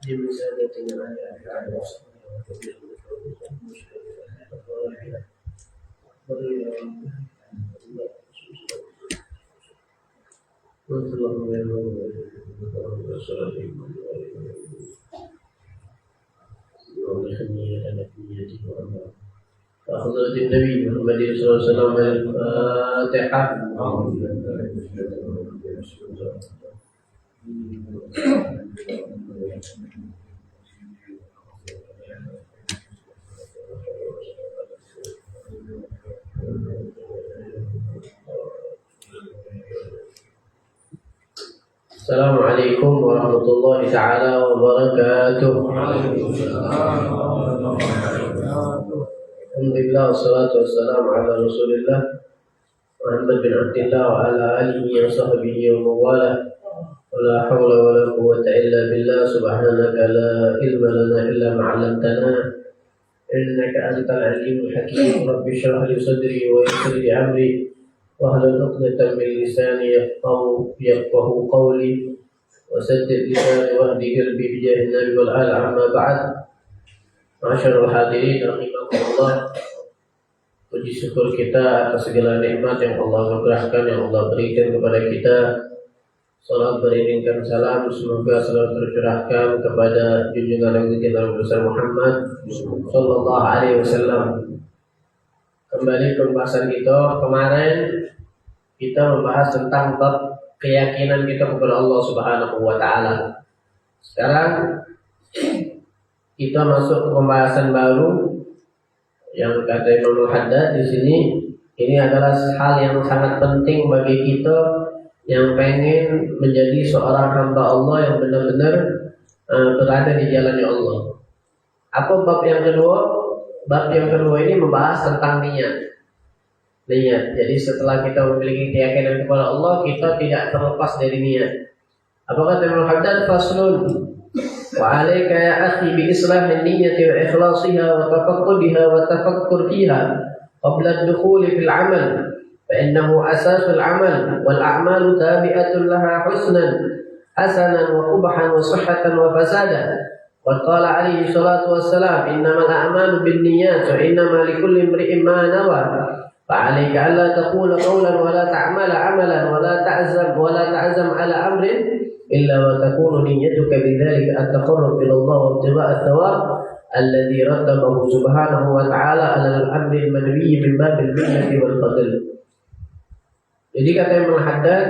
Dia misalnya dengan ada حضرة النبي محمد صلى الله عليه وسلم الفاتحة. Assalamualaikum warahmatullahi taala wabarakatuh. Alhamdulillah wassalatu wassalamu ala Rasulillah Muhammad bin Abdullah wa ala alihi wa sahbihi wa mawalah. Wala hawla wala quwwata illa billah. Subhanaka la ilma lana illa ma 'allamtana innaka antal alimul hakim. Rabbi shrah li sadri wa yassir li amri wahlul 'uqdatam min lisani yafqahu qawli wasaddid lisani wahdi qalbi bi jahin nabi wal al amma ba'd. Masyarul hadirin rahimakumullah. Puji syukur kita atas segala nikmat yang Allah anugerahkan, yang Allah berikan kepada kita. Salat beriringkan salam semoga selalu tercurahkan kepada junjungan Nabi kita besar Muhammad sallallahu alaihi wasallam. Kembali pembahasan kita kemarin, kita membahas tentang bab keyakinan kita kepada Allah Subhanahu wa taala. Sekarang kita masuk ke pembahasan baru yang kata Imam Al-Haddad di sini. Ini adalah hal yang sangat penting bagi kita yang pengen menjadi seorang hamba Allah yang benar-benar berada di jalannya Allah. Apa bab yang kedua? Bab yang kedua ini membahas tentang niat. Niat. Jadi setelah kita memiliki keyakinan kepada Allah, kita tidak terlepas dari niat. Apa kata Imam Al-Haddad? Faslun wa alayka ya akhi bi islahin niyyati wa ikhlasiha wa tafaqqudiha wa tafakkur fiha qabla ad-dukhul fil 'amal fa innahu asasul 'amal wal a'malu tabi'atun laha husnan hasanan wa qubhan wa sihhatan wa fasadan. Wa qala alaihi salatu wassalam innamal a'malu binniyat wa innamal likulli imri'in ma nawa fa alayka alla taqula qawlan wa la ta'mala 'amalan wa la ta'zam 'ala amrin إلا وتكون نيتك بذلك التقرب إلى الله وابتغاء الثواب الذي رتبه سبحانه وتعالى على الأمر المنوي من باب المنة والفضل. Jadi kata Imam Al-Haddad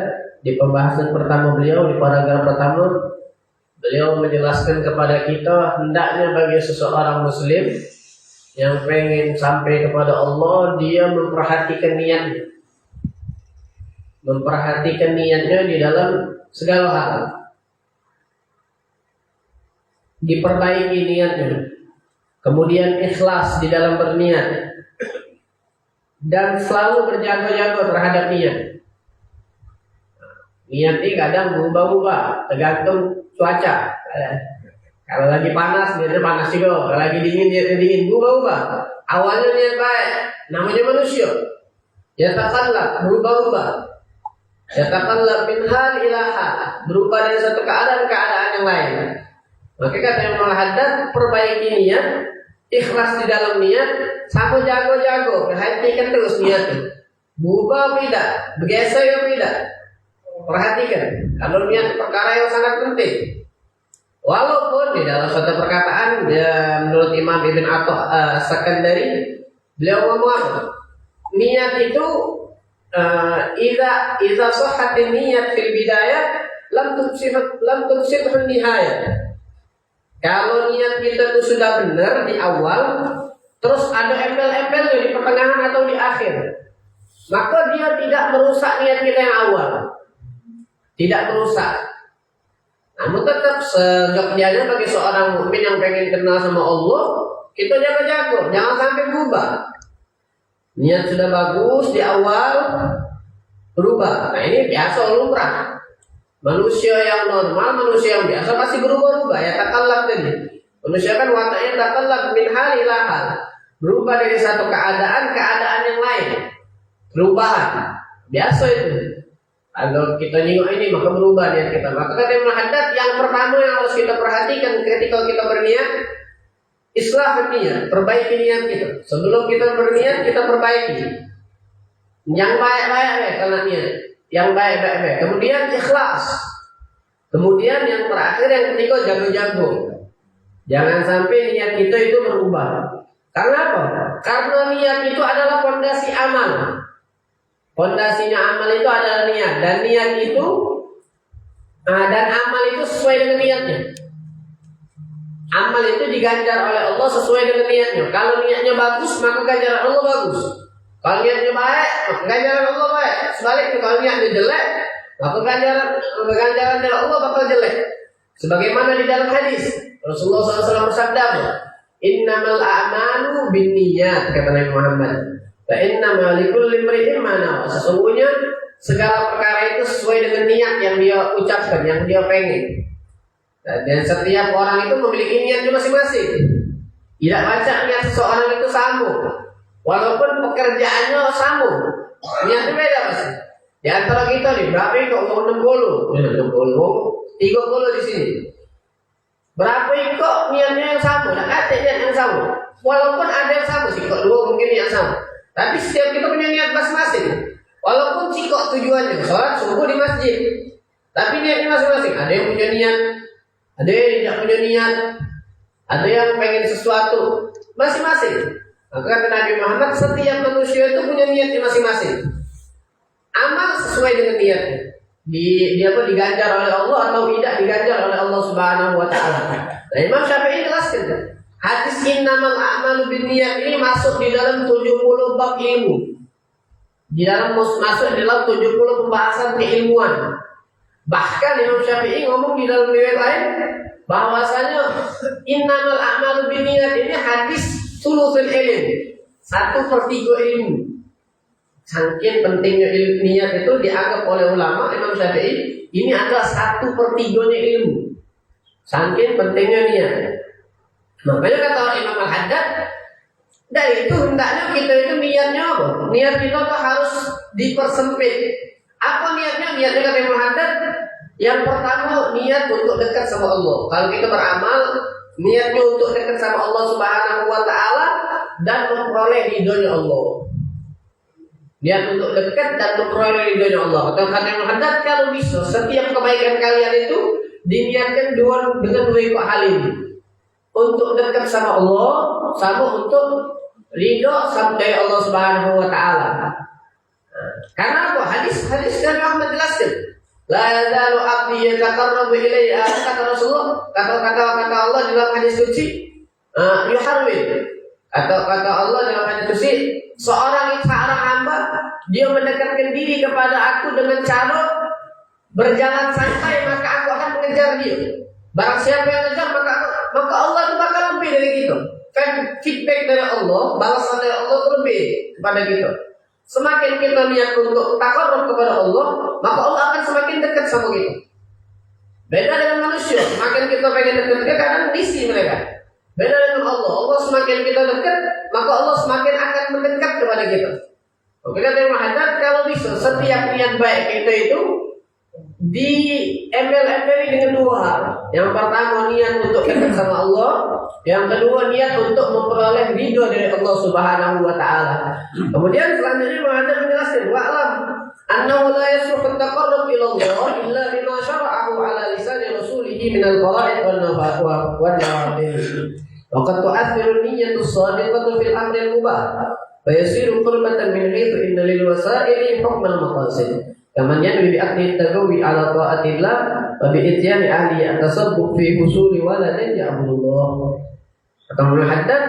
di pembahasan pertama beliau, di paragraf pertama, beliau menjelaskan kepada kita hendaknya bagi seseorang muslim yang pengen sampai kepada Allah, dia memperhatikan niatnya. Memperhatikan niatnya di dalam segala hal. Diperbaiki niatnya. Kemudian ikhlas di dalam berniat. Dan selalu berjaga-jaga terhadap niat. Niat ini kadang berubah-ubah, tergantung cuaca. Kalau lagi panas, niatnya panas juga. Kalau lagi dingin, niatnya dingin, berubah-ubah. Awalnya niat baik, namanya manusia. Ya takkanlah berubah-ubah. Yatakallah min hal ila hal, berubah dari satu keadaan ke keadaan yang lain. Maka kata Imam Al-Haddad, perbaiki niat, ikhlas di dalam niat, sama jago-jago, perhatikan terus niatnya. Berubah tidak, bergeser ya tidak. Perhatikan, kalau niat perkara yang sangat penting. Walaupun di dalam suatu perkataan, menurut Imam Ibn Athah Sakandari, beliau ngomong, niat itu Iza sahhat niyyat fil bidayah lam tusibhu nihayah. Kalau niat kita itu sudah benar di awal, terus ada embel-embelnya di pertengahan atau di akhir, maka dia tidak merusak niat kita yang awal. Tidak merusak. Namun tetap sejatinya bagi seorang mukmin yang pengen kenal sama Allah, kita jaga-jaga, jangan sampai berubah. Niat sudah bagus di awal, berubah. Nah ini biasa lumrah. Manusia yang normal, manusia yang biasa pasti berubah-ubah. Ya takallab tadi. Manusia kan wataknya takallab min hal ila hal. Berubah dari satu keadaan ke keadaan yang lain. Perubahan. Biasa itu. Kalau kita nengok ini maka berubah niat kita. Maka kata Imam Haddad, yang pertama yang harus kita perhatikan ketika kita berniat, islah niat, perbaiki niat kita. Sebelum kita berniat, kita perbaiki. Yang baik-baik karena niat, yang baik-baik. Kemudian ikhlas. Kemudian yang terakhir yang ketiga jago-jago. Jangan sampai niat kita itu berubah. Karena apa? Karena niat itu adalah fondasi amal. Fondasinya amal itu adalah niat, dan niat itu dan amal itu sesuai dengan niatnya. Amal itu diganjar oleh Allah sesuai dengan niatnya. Kalau niatnya bagus, maka ganjaran Allah bagus. Kalau niatnya baik, maka ganjaran Allah baik. Sebaliknya kalau niatnya jelek, maka ganjaran dari Allah bakal jelek. Sebagaimana di dalam hadis Rasulullah SAW bersabda, "Innamal a'malu binniyat," kata Nabi Muhammad. Fa innamal likulli imri'in ma nawa. Sesungguhnya segala perkara itu sesuai dengan niat yang dia ucapkan, yang dia pengen. Dan setiap orang itu memiliki niatnya masing-masing. Tidak baca niat seseorang itu sama. Walaupun pekerjaannya sama, niatnya beda pasti. Di antara kita nih, berapa kok mau 60? 30 di sini. Berapa kok niatnya yang sama? Nah, ada niat yang sama. Walaupun ada yang sama sih, kok 2 mungkin yang sama. Tapi setiap kita punya niat masing-masing. Walaupun cikok tujuannya sholat subuh di masjid, tapi niatnya masing-masing. Ada yang punya niat, ada yang tidak punya niat, ada yang pengen sesuatu, masing-masing. Maka kata Nabi Muhammad, setiap manusia itu punya niatnya masing-masing. Amal sesuai dengan niatnya. Diganjar oleh Allah atau tidak diganjar oleh Allah Subhanahu wa taala. Nah, Imam Syafi'i jelaskan hadis innamal a'malu binniyat ini masuk di dalam 70 bab ilmu. Masuk di dalam 70 pembahasan keilmuan. Bahkan Imam Syafi'i ngomong di dalam riwayat lain bahwasanya innamal a'malu binniyat ini hadis sulusul ilm, 1/3 ilmu. Saking pentingnya niat itu dianggap oleh ulama Imam Syafi'i ini adalah 1/3-nya ilmu. Saking pentingnya niat. Makanya kata Imam Al-Haddad, dari itu hendaknya kita itu niatnya apa? Niat kita tuh harus dipersempit. Apa niatnya? Niatnya kata Imam Al-Haddad, yang pertama niat untuk dekat sama Allah. Kalau kita beramal, niatnya untuk dekat sama Allah Subhanahu wa taala dan memperoleh ridhonya Allah. Niat untuk dekat dan memperoleh ridhonya Allah. Kata Imam Al-Haddad, kalau bisa setiap kebaikan kalian itu diniatkan dengan 2 hal ini. Untuk dekat sama Allah, sama untuk ridho dari Allah Subhanahu wa taala. Karena apa? Hadis Nabi Muhammad jelaskan, la yazalu 'abdi yataqarrabu ilayya, kata Rasulullah, kata Allah dalam hadis qudsi, yuharwil. Kata Allah dalam hadis qudsi, seorang hamba dia mendekatkan diri kepada aku dengan cara berjalan santai, maka aku akan mengejar dia. Barang siapa yang ngejar, maka Allah itu bakal lebih dari kita. Feedback dari Allah, balasan dari Allah itu lebih kepada kita. Semakin kita niat untuk takarrub kepada Allah, maka Allah akan semakin dekat sama kita. Beda dengan manusia, semakin kita pengen dekat dia kadang misi mereka. Beda dengan Allah semakin kita dekat, maka Allah semakin akan mendekat kepada kita. Oke, kata Imam Haddad, kalau bisa setiap niat baik kita itu diembel-embeli dengan 2 hal. Yang pertama niat untuk dekat sama Allah, yang kedua niat untuk memperoleh ridho dari Allah Subhanahu wa taala. Kemudian selanjutnya Muhammad menjelaskan, wa'lam annahu la yasluhu at-taqarrub ila Allah illa bima syara'ahu ala lisan rasulih min al-fara'id wan nawafil. Wa qad tu'athiru niyyatu as-sadiqatu fil amri al-mubah wa yasiru qurbatan min haythu inna lil wasa'ili hukm al-maqasid. Kaman yanwi bi'aqdi tagawi ala ta'atillah wa bi'ityani ahli at-tasabbuk fi husuli waladin ya'budullah. Kata Imam Haddad,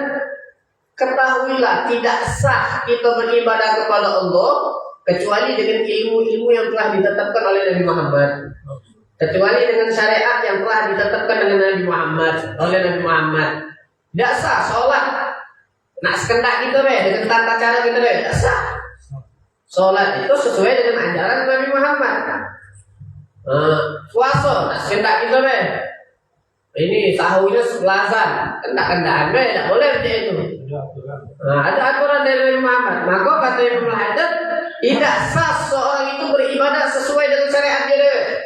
ketahuilah tidak sah kita beribadah kepada Allah kecuali dengan ilmu-ilmu yang telah ditetapkan oleh Nabi Muhammad. Kecuali dengan syariat yang telah ditetapkan dengan Nabi Muhammad, oleh Nabi Muhammad. Tidak sah sholat. Nak sekendak kita dengan tata cara kita tidak sah. Sholat itu sesuai dengan ajaran Nabi Muhammad. Puasa, nak sekendak kita ini sahurnya 11-an, kendak-kendakan tidak boleh macam itu. Ada aturan dari Nabi Muhammad. Maka kata Imam Haddad, Tidak sah seorang itu beribadah sesuai dengan syariat dia.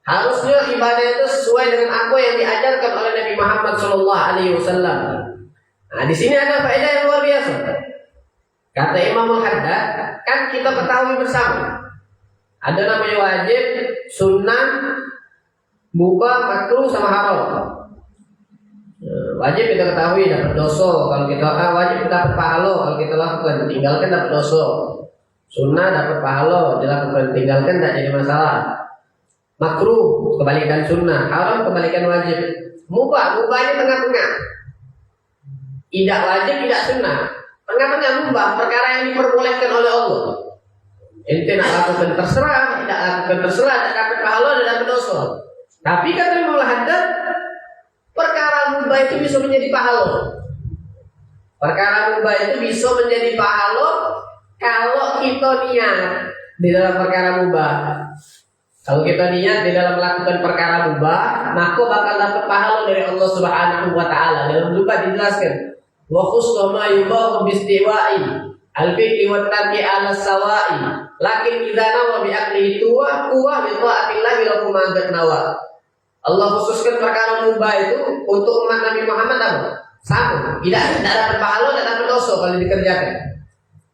Harusnya ibadah itu sesuai dengan apa yang diajarkan oleh Nabi Muhammad SAW. Nah, di sini ada faedah yang luar biasa. Kata Imamul Haddad, kan kita ketahui bersama. Ada namanya wajib, sunnah, mubah, makruh, sama haram. Wajib kita ketahui dapat dosa kalau kita wajib dapat pahala kalau kita lakukan, tinggalkan dapat dosa. Sunnah dapat pahala, dilakukan, tinggalkan tidak jadi masalah. Makruh kebalikan sunnah, haram kebalikan wajib. Mubah ini tengah-tengah. Tidak wajib, tidak sunnah. Tengah-tengah mubah, perkara yang diperbolehkan oleh Allah. Ente nak lakukan terserah, tidak lakukan terserah, tidak dapat pahala, tidak dapat dosa. Tapi kata Imam Haddad, perkara mubah itu bisa menjadi pahala. Perkara mubah itu bisa menjadi pahala kalau kita niat di dalam perkara mubah. Kalau kita niat di dalam melakukan perkara mubah, maka bakal dapat pahala dari Allah Subhanahu wa taala. Dalam juga dijelaskan, wa khusnu ma yubahu bistiwa'i al-fiqhi wa tarki ala sawa'i. Lakin idza nawa bi aqlihi tuwa bi ta'atillahi lakum ma'adat nawa. Allah khususkan perkara mubah itu untuk umat Nabi Muhammad apa? Sama, tidak dapat pahala, tidak dapat dosa kalau dikerjakan.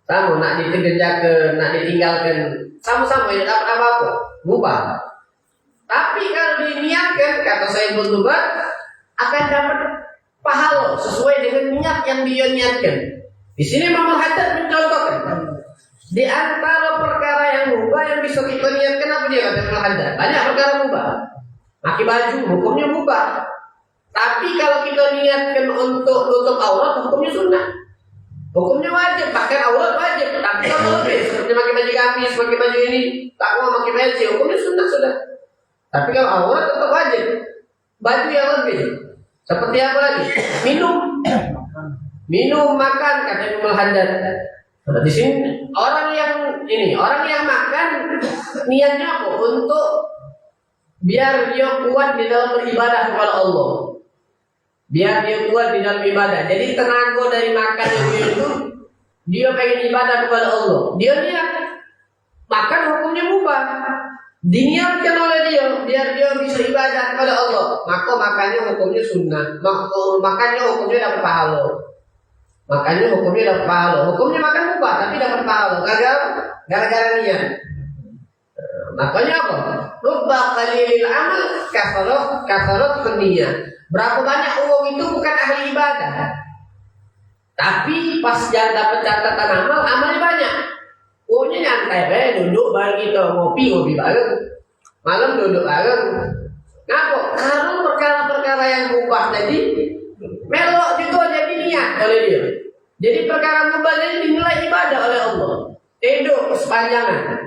Sama, nak dikerjakan, nak ditinggalkan, sama-sama tidak dapat apa-apa, mubah. Tapi kalau diniatkan, kata saya bertobat, akan dapat pahala sesuai dengan niat yang dia niatkan. Di sini Imam Haddad mencontohkan di antara perkara yang mubah yang bisa kita niatkan apa dia kata Imam Haddad? Banyak perkara mubah. Pakai baju hukumnya mubah. Tapi kalau kita niatkan untuk tutup aurat hukumnya sunnah. Hukumnya wajib, bahkan aurat wajib. Tapi kalau lebih seperti pakai baju gamis, pakai baju ini, tak mau pakai baju, hukumnya sunnah sudah. Tapi kalau aurat tetap wajib. Baju yang lebih. Seperti apa lagi? Minum, makan kata Imam Haddad. Nah, di sini orang yang makan niatnya apa? Untuk biar dia kuat di dalam beribadah kepada Allah. Biar dia kuat di dalam ibadah. Jadi tenaga dari makan itu dia pengen ibadah kepada Allah. Dia niat makan hukumnya mubah. Diniatkan oleh dia biar dia bisa ibadah kepada Allah. Maka makannya hukumnya sunnah. Makannya hukumnya dapat pahala. Makannya hukumnya dapat pahala. Hukumnya makan mubah tapi dapat pahala. Gara-gara niat. Makanya apa? Rubba qalilil amal kafarat niyyah. Berapa banyak uang itu bukan ahli ibadah. Tapi pas jangan dapat catatan amalnya banyak. Uangnya nyantai, duduk bareng kita, ngopi bareng. Malam duduk bareng. Ngapa? Karena perkara-perkara yang mubah tadi melok juga jadi niat oleh dia. Jadi perkara mubah ini dinilai ibadah oleh Allah. Hidup sepanjangan.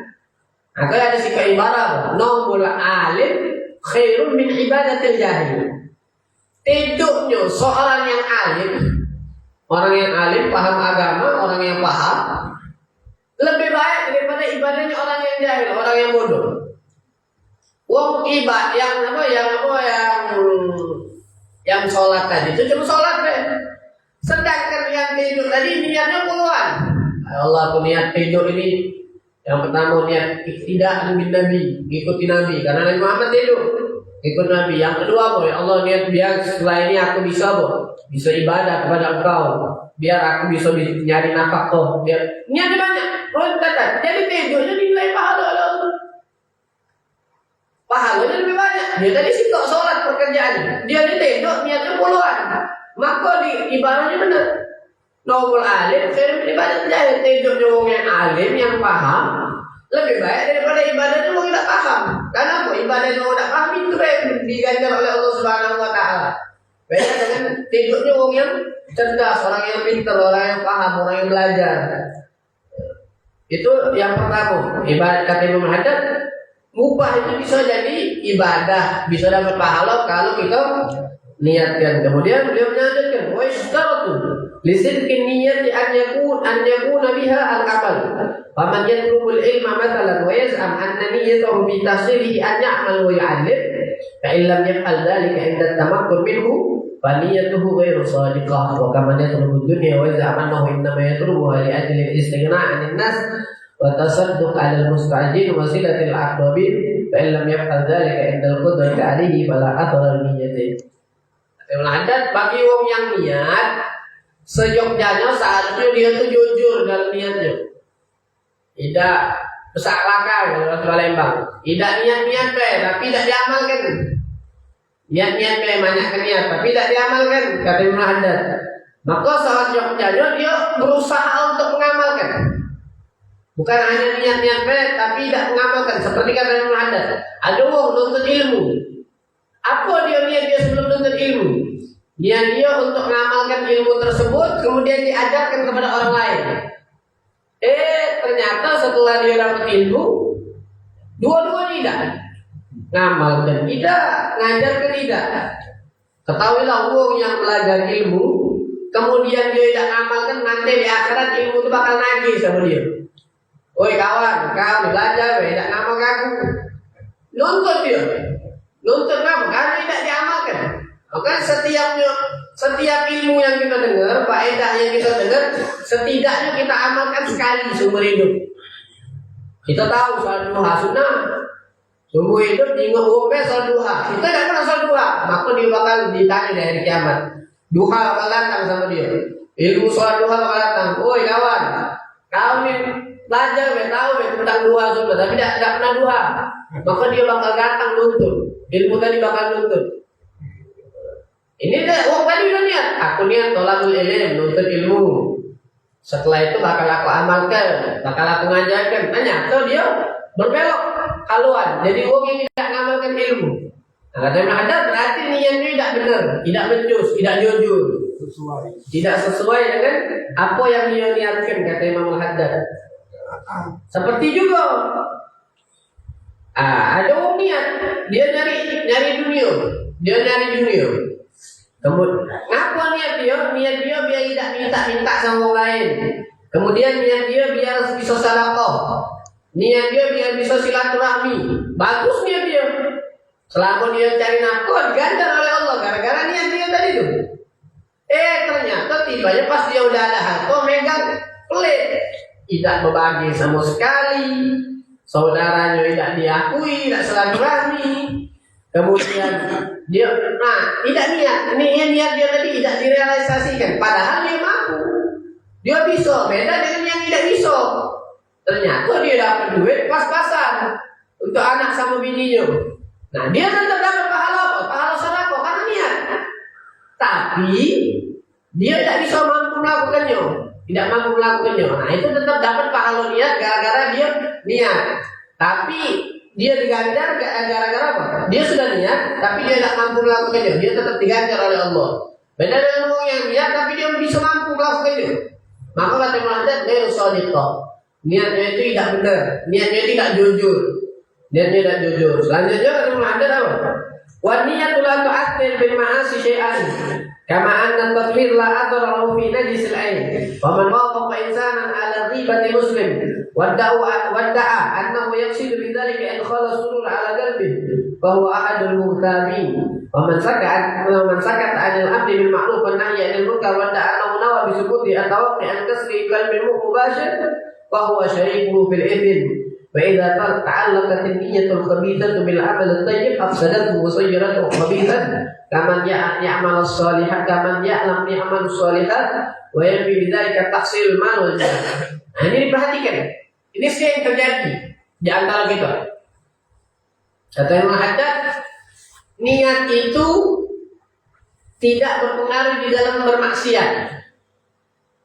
Nah, kalau ada sikap ibadah, nomul alim khairun min ibadatil jahil. Hidupnya seorang yang alim, orang yang alim paham agama, orang yang paham lebih baik daripada ibadahnya orang yang jahil, orang yang bodoh. Wong ibadah yang sholat tadi itu cuma sholat deh. Sedangkan yang tidur tadi niatnya puluhan. Allah aku niat tidur ini. Yang pertama niat tidak bin Nabi, ikuti Nabi karena Nabi Muhammad tidur. Ikut Nabi. Yang kedua boy, Allah niat biar setelah ini aku bisa ibadah kepada Engkau. Biar aku bisa nyari nafkah. Biar niatnya banyak. Kata, jadi tidurnya dinilai pahala oleh Allah. Pahalanya lebih banyak. Dia tadi sih kok sholat pekerjaannya. Dia tidur niatnya puluhan. Maka di ibadahnya benar. Nomor alim, saya ibadah jahil. Tidurnya orang yang alim, yang paham lebih baik daripada ibadahnya orang tidak paham. Karena apa? Ibadahnya orang tidak paham itu yang diganjar oleh Allah Subhanahu wa taala. Beda dengan tidurnya orang yang cerdas, orang yang pintar, orang yang paham, orang yang belajar. Itu yang pertama. Ibadah kata Imam Haddad, mubah itu bisa jadi ibadah, bisa dapat pahala kalau kita niatkan. Kemudian beliau menyatakan, wa istaratu lisidqin niyyati an yakuna biha al-amal. Faman yatlubul ilma mathalan wa yaz'am anna niyyatahu bi tasirihi an ya'mal wa yu'allim fa in lam yaf'al dhalika 'inda tamakkun minhu fa niyyatuhu ghairu shadiqah wa kama yatlubu dunya wa yaz'am annahu innama yatlubuha li ajli al-istighna' 'anil nas wa tasadduq 'ala al-mustajir wa silatil aqrabin fa in lam yaf'al dzalika indal qudrati 'alaihi fala athara niyyati. Adat bagi wong yang niat seyogyanya seharusnya dia tuh jujur dalam niatnya. Tidak besaklakal dalam Palembang. Tidak niat-niat tapi tidak diamalkan. Niat-niat banyak niat tapi tidak diamalkan, kata Ibnu Haddad. Maka seyogyanya dia berusaha untuk mengamalkan. Bukan hanya niat-niat tapi tidak mengamalkan. Seperti kata Ibnu Haddad, ada wong nuntut ilmu. Apa dia niat dia sebelum nuntut ilmu? Niat dia untuk mengamalkan ilmu tersebut, kemudian diajarkan kepada orang lain. Ternyata setelah dia dapat ilmu, dua-dua tidak. Ngamalkan tidak, ngajarkan tidak. Ketahuilah wong yang belajar ilmu, kemudian dia tidak ngamalkan, nanti di akhirat ilmu itu bakal nagih sama dia. Woi kawan, kau belajar, tidak ngamal aku. Nuntut dia. Nuntut apa? Karena tidak diamalkan. Maka setiap ilmu yang kita dengar, faedah yang kita dengar, setidaknya kita amalkan sekali seumur hidup. Kita tahu salat duha sunnah. Seumur hidup ingat umumnya salat duha. Kita tidak pernah salat duha, maka dia bakal ditanya di hari kiamat. Duha bakal datang sama dia. Ilmu salat duha bakal datang. Woi kawan, kau nih belajar, tahu tentang duha sunnah, tapi tidak pernah duha. Maka dia bakal datang nuntut. Ilmu tadi bakal nuntut. Ini wong tadi udah niat. Aku niat tolakul ilm, nuntut ilmu. Setelah itu bakal aku amalkan, bakal aku ngajarkan. Ternyata dia berbelok haluan. Jadi wong ini tidak ngamalkan ilmu. Nah, kata Ibnu Haddad berarti niatnya tidak benar, tidak becus, tidak jujur, tidak sesuai dengan apa yang dia niatkan, kata Imam Haddad. Seperti juga ada orang niat dia nyari dunia. Kemudian ngapa niat dia biar tidak minta sama orang lain. Kemudian niat dia biar bisa sedekah. Niat dia biar bisa silaturahmi. Bagus niat dia. Selama dia cari nafkah diganjar oleh Allah gara-gara niat dia tadi itu. Ternyata tibanya pas dia udah ada harta megang pelit. Tidak berbagi sama sekali, saudaranya tidak diakui, tidak silaturahmi. Kemudian dia, tidak niat dia tadi tidak direalisasikan. Padahal dia mampu, dia bisa. Beda dengan yang tidak bisa. Ternyata dia dapat duit pas-pasan untuk anak sama bininya. Nah dia tetap dapat pahala apa? Pahala sedekah karena niat. Tapi dia tidak bisa mampu melakukannya. Tidak mampu melakukannya. Nah itu tetap dapat pahala niat gara-gara dia niat. Tapi dia diganjar gara-gara apa? Dia sudah niat, tapi dia tidak mampu melakukannya. Dia tetap diganjar oleh Allah. Beda dengan orang yang niat, tapi dia bisa mampu melakukannya. Maka kata Ibnu Haddad, ghairu shadiqah. Niatnya itu tidak benar. Niatnya tidak jujur. Niatnya tidak jujur. Selanjutnya kata Ibnu Haddad apa? Wa niyatu la tu'athir bil ma'asi syai'an. Kama anna at-tathhir la athara fi najis al-'ain. Faman wafaqa insanan 'ala ghibati muslim wadda'a annahu yaqsidu bidzalika idkhala surur 'ala qalbihi fa huwa ahadul mughtabin. Waman sakata 'anil 'abdi bil ma'ruf wan nahyi 'anil munkar wadda'a annahu nawa bi subuti at-tawaqqi an kasri qalbi mubashir fa huwa syarikuhu fil ithmi. فإذا تعلقت النية الخبيثة بالعمل الطيب أفسدته وصيرته خبيثا كمن يعمل الصالحات كمن يعلم يعمل الصالحات وينفي بذلك تحصيل المال والجاه. Nah ini diperhatikan. Ini sih yang terjadi di antara kita. Kata Ibnu Haddad, niat itu tidak berpengaruh di dalam bermaksiat.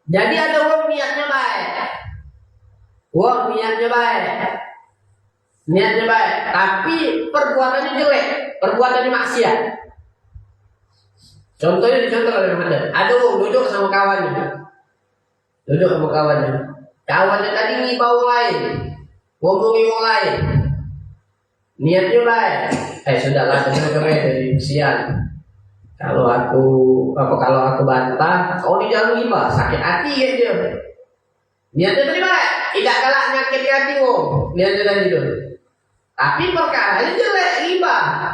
Jadi ada orang niatnya baik. Niatnya baik, tapi perbuatannya jelek, perbuatannya maksiat. Contohnya dicontoh oleh Muhammad. Ada orang duduk sama kawannya. Kawannya tadi ngibau orang lain, ngomongin orang lain. Niatnya baik. Sudahlah, dengar dari siang. Kalau aku bantah, kau jangan ngibah, sakit hati ya dia. Niatnya tadi baik, tidak kalah nyakit hati wong. Niatnya tadi itu. Tapi perkaranya jelek, ghibah.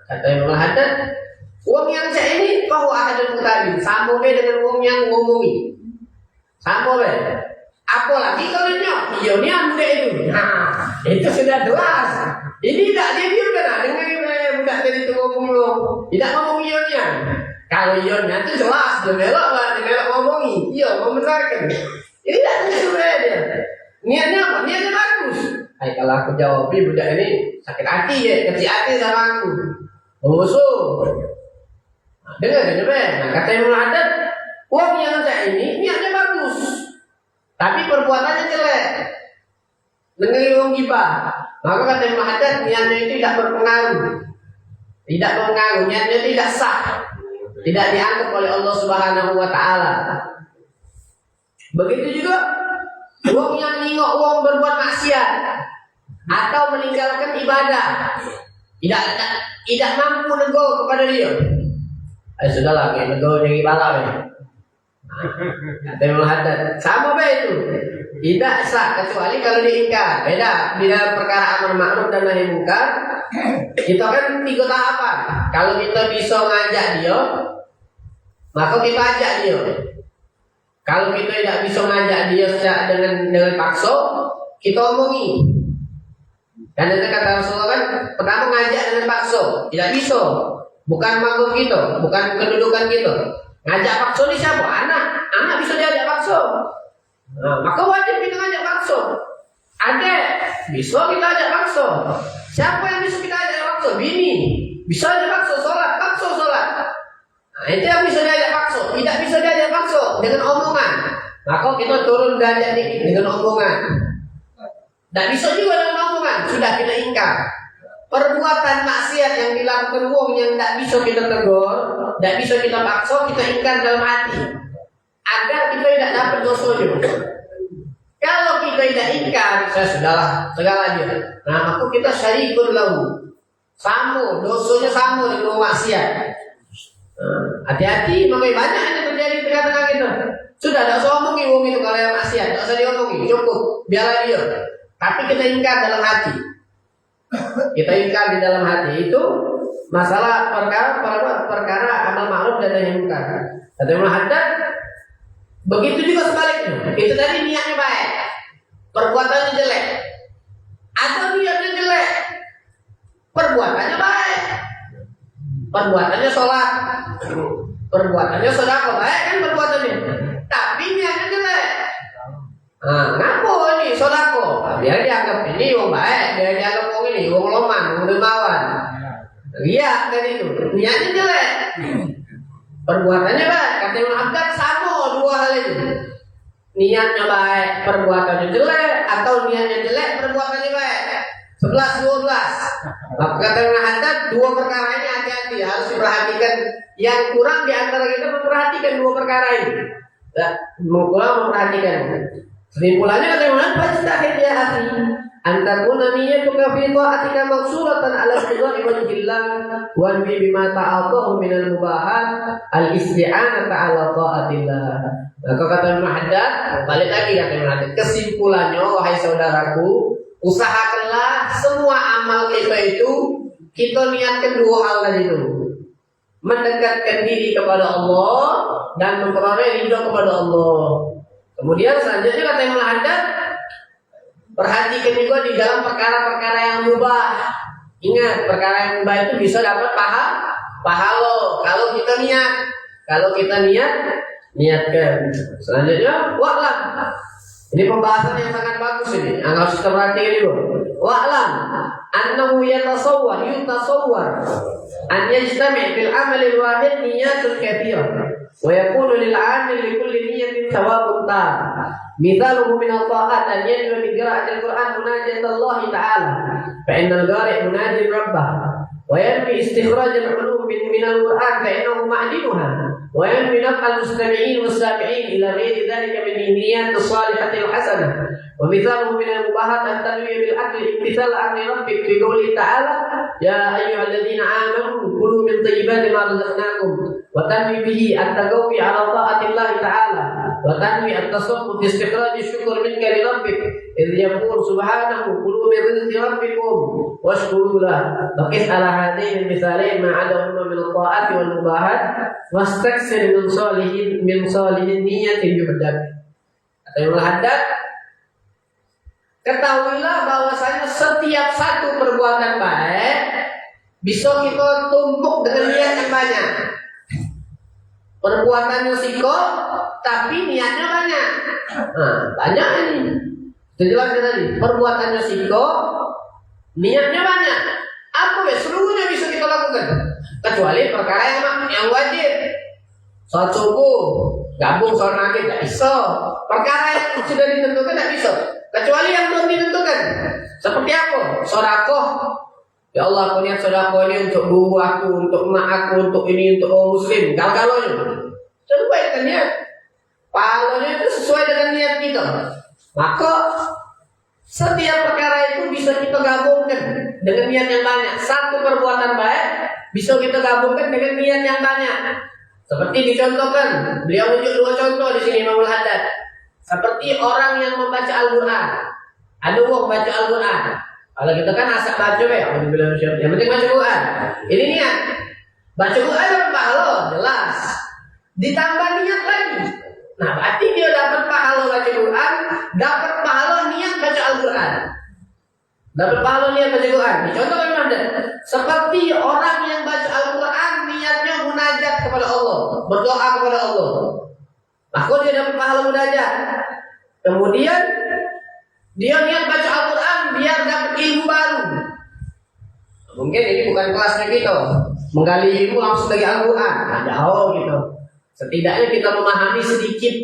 Kata Ibnu Haddad, wong yang saya ini bahwa ahadul mutabin, sama dengan wong yang ngomongi. Sama Apalagi kalau iya muda itu. Nah, itu sudah jelas. Ini tidak dia benar dengan budak tadi itu ngomong lo. Tidak ngomong ionya. Kalau ionya itu jelas, dia melok ngomongi. Iya, membenarkan. Ini tidak sesuai dia. Niatnya apa? Niatnya bagus. Hai, kalau aku jawab budak ini sakit hati ya, kecil hati sama aku. Musuh. Dengar dia coba. Nah, kata Imam Haddad, uang yang saya ini niatnya bagus. Tapi perbuatannya jelek. Dengerin orang gibah. Maka kata Imam Haddad, niatnya itu tidak berpengaruh. Tidak berpengaruh, niatnya tidak sah. Tidak dianggap oleh Allah Subhanahu wa taala. Begitu juga uang yang nengok uang berbuat maksiat atau meninggalkan ibadah. Tidak mampu nego kepada dia. Sudahlah, kayak nego jadi balap ya. Kata Imam Haddad, sama baik itu. Tidak sah kecuali kalau diingkar. Beda di dalam perkara amar ma'ruf dan nahi munkar. Kita kan 3 tahapan. Kalau kita bisa ngajak dia, maka kita ajak dia. Kalau kita tidak bisa ngajak dia dengan paksa, kita omongi. Karena kata Rasulullah kan, pertama ngajak dengan paksa, tidak bisa. Bukan makhluk kita, bukan kedudukan kita. Ngajak paksa ini siapa? Anak bisa diajak paksa. Nah, maka wajib kita ngajak paksa. Ada bisa kita ajak paksa. Siapa yang bisa kita ajak paksa? Bini bisa ajak paksa sholat. Nah, itu yang bisa diajak paksa. Tidak bisa diajak paksa dengan omongan. Maka kita turun derajat dikit dengan omongan. Tidak bisa juga dengan omongan. Sudah kita ingkar. Perbuatan maksiat yang dilakukan wong yang tidak bisa kita tegur, tidak bisa kita paksa, kita ingkar dalam hati agar kita tidak dapat dosanya. Kalau kita tidak ingkar, saya sudahlah segalanya. Nah, maka kita syarikun lahu. Sama, dosanya sama dengan maksiat. Hati-hati, makanya banyak yang terjadi di tengah-tengah kita. Sudah tidak usah omongin wong itu kalau yang maksiat, tidak usah diomongin, cukup biarlah dia. Tapi kita ingkar dalam hati. Kita ingkar di dalam hati itu masalah perkara amal ma'ruf dan nahi munkar. Kata Imam Haddad, begitu juga sebaliknya. Itu tadi niatnya baik, perbuatannya jelek. Atau niatnya jelek, perbuatannya baik, perbuatannya sholat, perbuatannya sedekah, baik kan perbuatannya. Tapi niatnya jelek. Nah, ngapo ini sodako? Biar dianggap ini wong baik, biar dianggap wong ini wong loman, wong dermawan. Iya kan itu. Niatnya jelek, perbuatannya baik. Kata Imam Haddad sama 2 hal itu. Niatnya baik, perbuatannya jelek, atau niatnya jelek, perbuatannya baik. 11-12. Maka kata Imam Haddad 2 perkara ini hati-hati, harus diperhatikan. Yang kurang di antara kita memperhatikan 2 perkara ini. Memperhatikan. Kesimpulannya kata Imam Haddad, fastahid ya akhi, antakuna niyyatuka fi ta'atika maqsuratan ala ridwa'i wajhillah wa bima ta'atahu min al-mubahat al-isti'anata ala ta'atillah. Maka kata Imam Haddad, balik lagi kata Imam Haddad, kesimpulannya wahai saudaraku, usahakanlah semua amal kita itu kita niatkan 2 hal tadi itu. Mendekatkan diri kepada Allah dan memperoleh ridha kepada Allah. Kemudian selanjutnya kata Imam Haddad, perhatikan juga di dalam perkara-perkara yang mubah. Ingat, perkara yang mubah itu bisa dapat pahala kalau kita niat. Kalau kita niatkan. Selanjutnya, wa'lam. Ini pembahasan yang sangat bagus ini. Yang harus kita perhatikan juga. Wa'lam annahu yutasawwar an yajtami' fil amal al-wahid niyatun katsirah. ويكون للعامل لكل نية ثواب تام مثاله من الطاعات أن ينوي بقراءة القرآن مناجاة الله تعالى فإن القارئ مناجي ربه وينوي استخراج العلوم من القرآن فإنه معدنها وينوي نفع المستمعين والسامعين إلى غير ذلك من النيات الصالحة الحسنة ومثاله من المباحات أن تنوي بالعقل امتثال أمر ربك في قوله تعالى يا أيها الذين آمنوا كلوا من طيبات ما رزقناكم وتنوي به التقوي على طاعة الله تعالى وتنوي التصرف باستخراج الشكر منك لربك إذ يقول سبحانه كلوا من رزق ربكم واشكروا له فقس على هذين المثالين ما عداهما من الطاعات والمباحات واستكثر من صالح النية يحدث. Kata Imam Haddad, ketahuilah bahwasanya setiap satu perbuatan baik bisa kita tumpuk dengan niat yang banyak. Perbuatannya siko, tapi niatnya banyak. Nah, banyak ini. Jelaskan tadi, perbuatannya siko, niatnya banyak. Apa ya? Seluruhnya bisa kita lakukan. Kecuali perkara yang wajib. Sholat subuh, gabung sholat maghrib tidak bisa. Perkara yang sudah ditentukan tidak bisa. Kecuali yang belum ditentukan. Seperti apa? Sedekah. Ya Allah, aku niat sedekah ini untuk guru aku, untuk emak aku, untuk ini, untuk orang muslim. Kalau-kalaunya sesuai dengan niat. Pahalanya itu sesuai dengan niat kita. Maka setiap perkara itu bisa kita gabungkan dengan niat yang banyak. Satu perbuatan baik bisa kita gabungkan dengan niat yang banyak. Seperti dicontohkan, beliau menunjuk 2 contoh di sini Imamul Haddad. Seperti orang yang membaca Al-Quran. Ada orang baca Al-Quran. Kalau kita kan asal baca ya, yang penting baca Quran. Ini niat. Baca Quran dapat pahala, jelas. Ditambah niat lagi. Nah, berarti dia dapat pahala baca Quran, dapat pahala niat baca Al-Quran. Dapat pahala niat baca Quran. Contohnya ada. Seperti orang yang baca Al-Quran, niatnya munajat kepada Allah, berdoa kepada Allah. Maka dia dapat pahala munajat. Kemudian dia niat baca Al-Quran biar dapat ilmu baru. Mungkin ini bukan kelasnya kita. Menggali ilmu langsung dari Al-Quran. Nah, jauh gitu. Setidaknya kita memahami sedikit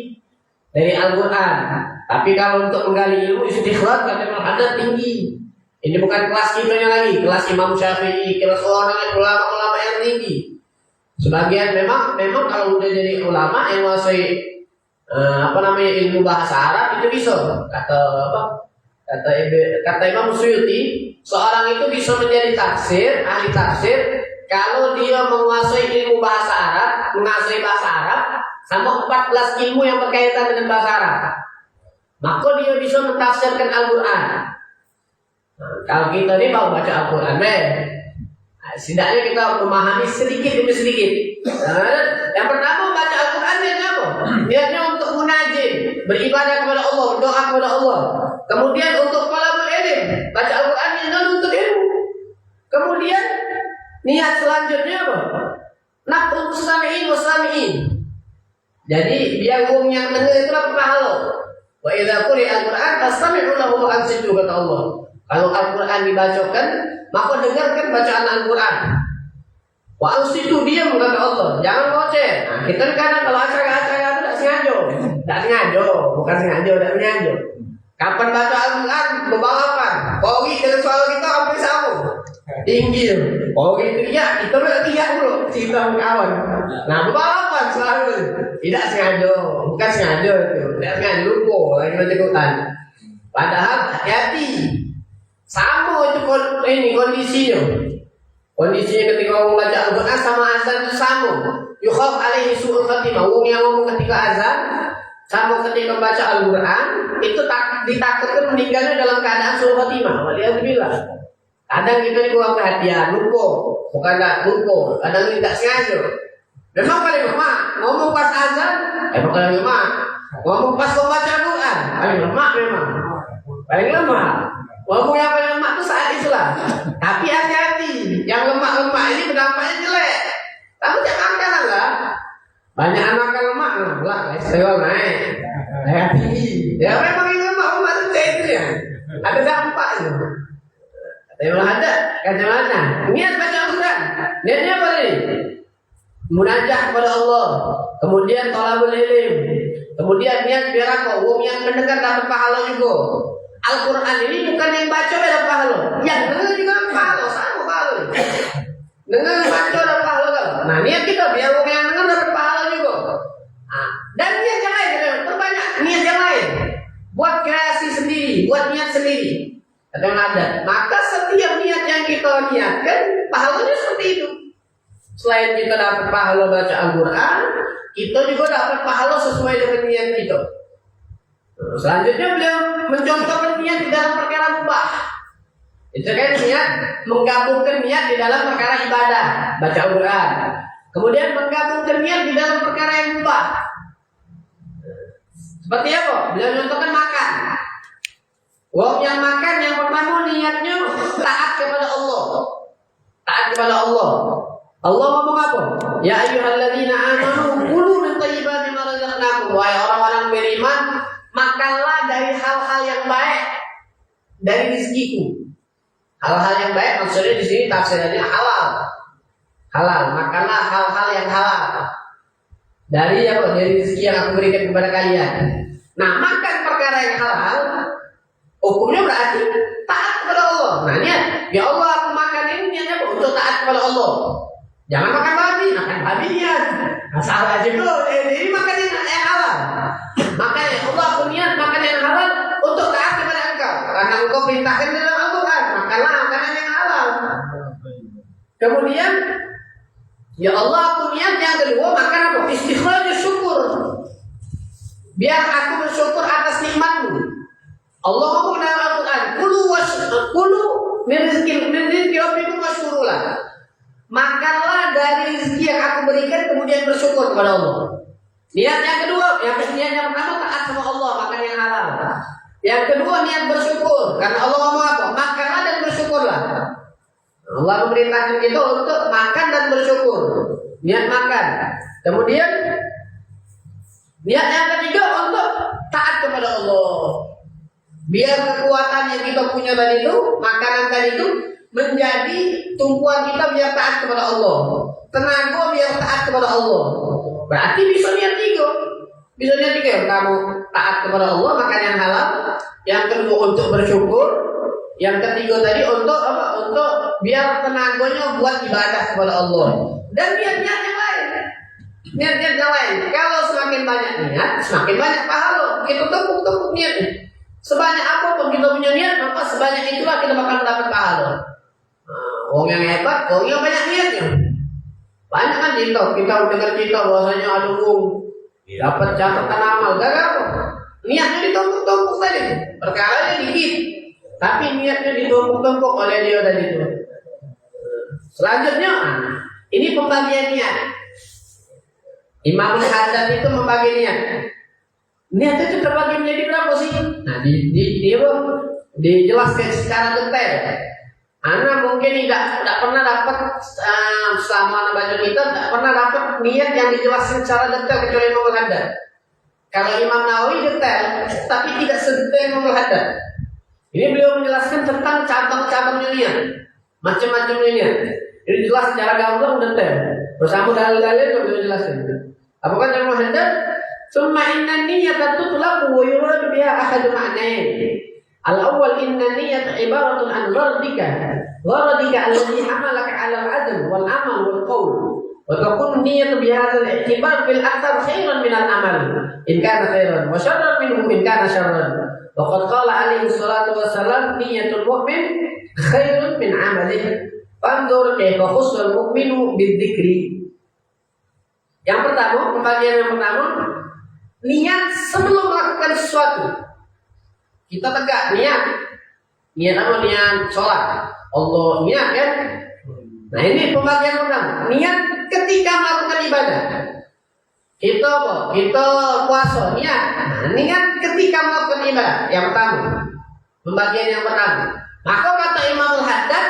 dari Al-Quran. Tapi kalau untuk menggali ilmu istikhraj kata Imam Haddad tinggi. Ini bukan kelas kitanya lagi, kelas Imam Syafi'i, kelas ulama-ulama yang tinggi. Sebagian memang kalau udah jadi ulama yang menguasai ilmu bahasa Arab itu bisa. Kata Imam Suyuti, seorang itu bisa menjadi ahli tafsir kalau dia menguasai ilmu bahasa Arab, menguasai bahasa Arab sama 14 ilmu yang berkaitan dengan bahasa Arab. Maka dia bisa mentafsirkan Al-Quran. Nah, kalau kita ini mau baca Al-Quran, setidaknya kita memahami sedikit demi sedikit. Nah, yang pertama baca Al-Quran niatnya apa? Niatnya untuk munajim, beribadah kepada Allah, berdoa kepada Allah. Kemudian untuk talabul ilm, baca Al-Quran niatnya untuk ilmu. Kemudian niat selanjutnya apa? Naf'ul sami'in wasami'in. Jadi biar wong yang dengar itu dapat pahala. Wa idza quri'a Al-Quran fastami'u lahu wa ansitu kata Allah. Kalau Al-Quran dibacakan, maka dengarkan bacaan Al-Quran. Wa ansitu diam kata Allah, jangan ngoceh. Nah, kita kadang kalau acara-acara itu tidak sengaja, bukan sengaja. Kapan baca Al-Quran berbalapan, Pori dengan suara kita hampir sama, tinggi. Pori teriak, kita teriak dulu, cerita kawan. Nah, berbalapan selalu, tidak sengaja, bukan sengaja itu, tidak sengaja lupa lagi baca Quran. Padahal hati-hati. Sama itu kondisinya. Kondisinya ketika orang membaca Al-Quran sama azan itu sama. Yukhaf alaihi su'ul khatimah. Orang yang ngomong ketika azan sama ketika membaca Al-Quran itu ditakutkan meninggalnya dalam keadaan su'ul khatimah. Waliyadzubillah. Kadang kita ini kurang perhatian, lupa. Bukan tak lupa, kadang tidak sengaja. Memang paling lemah ngomong pas azan, paling lemah. Ngomong pas membaca Al-Quran, paling lemah memang. Paling lemah. Ngomong yang paling lemah itu saat itulah. Tapi hati-hati, yang lemah-lemah ini berdampaknya jelek. Tapi jangan kalah lah. Banyak anak yang lemah lah, kolesterol naik, darah tinggi. Ya memang ini lemah itu itu ya. Ada dampaknya. Memang ada, kata mana? Niat baca Al-Quran. Niatnya apa ini? Munajat kepada Allah. Kemudian thalabul ilm. Kemudian niat biar apa? Wong yang mendengar dapat pahala juga. Al-Quran ini bukan yang baca dapat pahala, yang dengar juga dapat pahala, sama pahala. Dengar baca dapat pahala. Nah, niat kita biar orang yang dengar dapat pahala juga. Nah, dan niat yang lain, terbanyak niat yang lain. Buat kreasi sendiri, buat niat sendiri. Ada ada. Maka setiap niat yang kita niatkan, pahalanya seperti itu. Selain kita dapat pahala baca Al-Quran, kita juga dapat pahala sesuai dengan niat kita. Selanjutnya beliau mencontohkan niat di dalam perkara mubah. Itu kan niat menggabungkan niat di dalam perkara ibadah, baca Al-Quran. Kemudian menggabungkan niat di dalam perkara yang mubah. Seperti apa? Beliau mencontohkan makan. Wong yang makan yang pertama niatnya taat kepada Allah. Taat kepada Allah. Allah ngomong apa? Ya ayyuhalladzina amanu kulu min thayyibati ma razaqnakum. Wahai orang-orang beriman, makanlah dari hal-hal yang baik dari rezekiku. Hal-hal yang baik maksudnya di sini tafsirannya halal. Halal, makanlah hal-hal yang halal. Dari apa? Dari rezeki yang aku berikan kepada kalian. Nah, makan perkara yang halal hukumnya berarti taat kepada Allah. Nah, niat, ya Allah aku makan ini niatnya untuk taat kepada Allah. Jangan makan babi niat. Nah, salah juga. Ini makan yang halal. Makanya Allah aku niat makan yang halal untuk taat kepada Engkau. Karena Engkau perintahkan dalam Al-Quran, makanlah makanan yang halal. Kemudian, ya Allah aku niat yang kedua makan apa? Istikhraj syukur. Biar aku bersyukur atas nikmatmu. Allah ngomong dalam Al-Quran, kulu min rizqi rabbikum washkurulah. Makanlah dari rezeki yang aku berikan kemudian bersyukur kepada Allah. Niat yang kedua, yang pertama taat sama Allah, makan yang halal. Yang kedua niat bersyukur, karena Allah ngomong apa? Makanlah dan bersyukurlah. Allah memerintahkan kita untuk makan dan bersyukur. Niat makan. Kemudian niat yang ketiga untuk taat kepada Allah. Biar kekuatan yang kita punya tadi itu, makanan tadi itu menjadi tumpuan kita biar taat kepada Allah. Tenaga biar taat kepada Allah. Berarti bisa niat tiga. Bisa niat tiga. Kamu taat kepada Allah, makan yang halal. Yang kedua untuk bersyukur. Yang ketiga tadi untuk apa? Untuk biar tenaganya buat ibadah kepada Allah. Dan niat-niat yang lain. Niat-niat yang lain. Kalau semakin banyak niat, semakin banyak pahala. Kita tumpuk-tumpuk niatnya. Sebanyak apapun kita punya niat, maka sebanyak itulah kita bakal mendapat pahala. Orang yang hebat, orang yang banyak niatnya. Banyak kan kita dengar cerita bahwasanya ada orang dapat catatan amal, gak apa? Niatnya ditumpuk-tumpuk tadi. Perkaranya dikit, tapi niatnya ditumpuk-tumpuk oleh dia tadi itu. Selanjutnya, ini pembagian niat. Imam Al-Haddad itu membagi niat. Niat itu terbagi menjadi berapa sih? Nah, dijelaskan secara detail. Anak mungkin tidak pernah dapat selama baca kita tidak pernah dapat niat yang dijelaskan secara detail kecuali Imam Al-Haddad. Kalau Imam Nawawi detail, tapi tidak sedetail Imam Al-Haddad. Ini beliau menjelaskan tentang cabang-cabangnya niat, macam-macam niat. Ini jelas secara gamblang detail. Bersama dalil-dalil yang beliau jelaskan. Apakah Imam Al-Haddad? Summa inna niyata tutlaqu wa yuradu biha ahadu ma'nain. Al-awwal inna niyata ibaratun an gharadika alladhi hamalaka 'ala al-'azm wal 'amal wal qawl. Wa takun niyatu bi hadzal i'tibar bil akthar khairan min al-amal in kana khairan wa sharran minhu in kana sharran. Wa qad qala alaihi salatu wassalam niyatul mu'min khairun min 'amalihi. Fanzur kayfa khussal mu'minu bidzikri. Yang pertama, pembagian yang pertama, niat sebelum melakukan sesuatu. Kita tegak niat apa? Niat sholat. Allah niat kan? Nah ini pembagian pertama. Niat ketika melakukan ibadah. Kita apa? Kita puasa. Niat. Nah, niat ketika melakukan ibadah. Yang pertama. Pembagian yang pertama. Maka kata Imam Al-Haddad,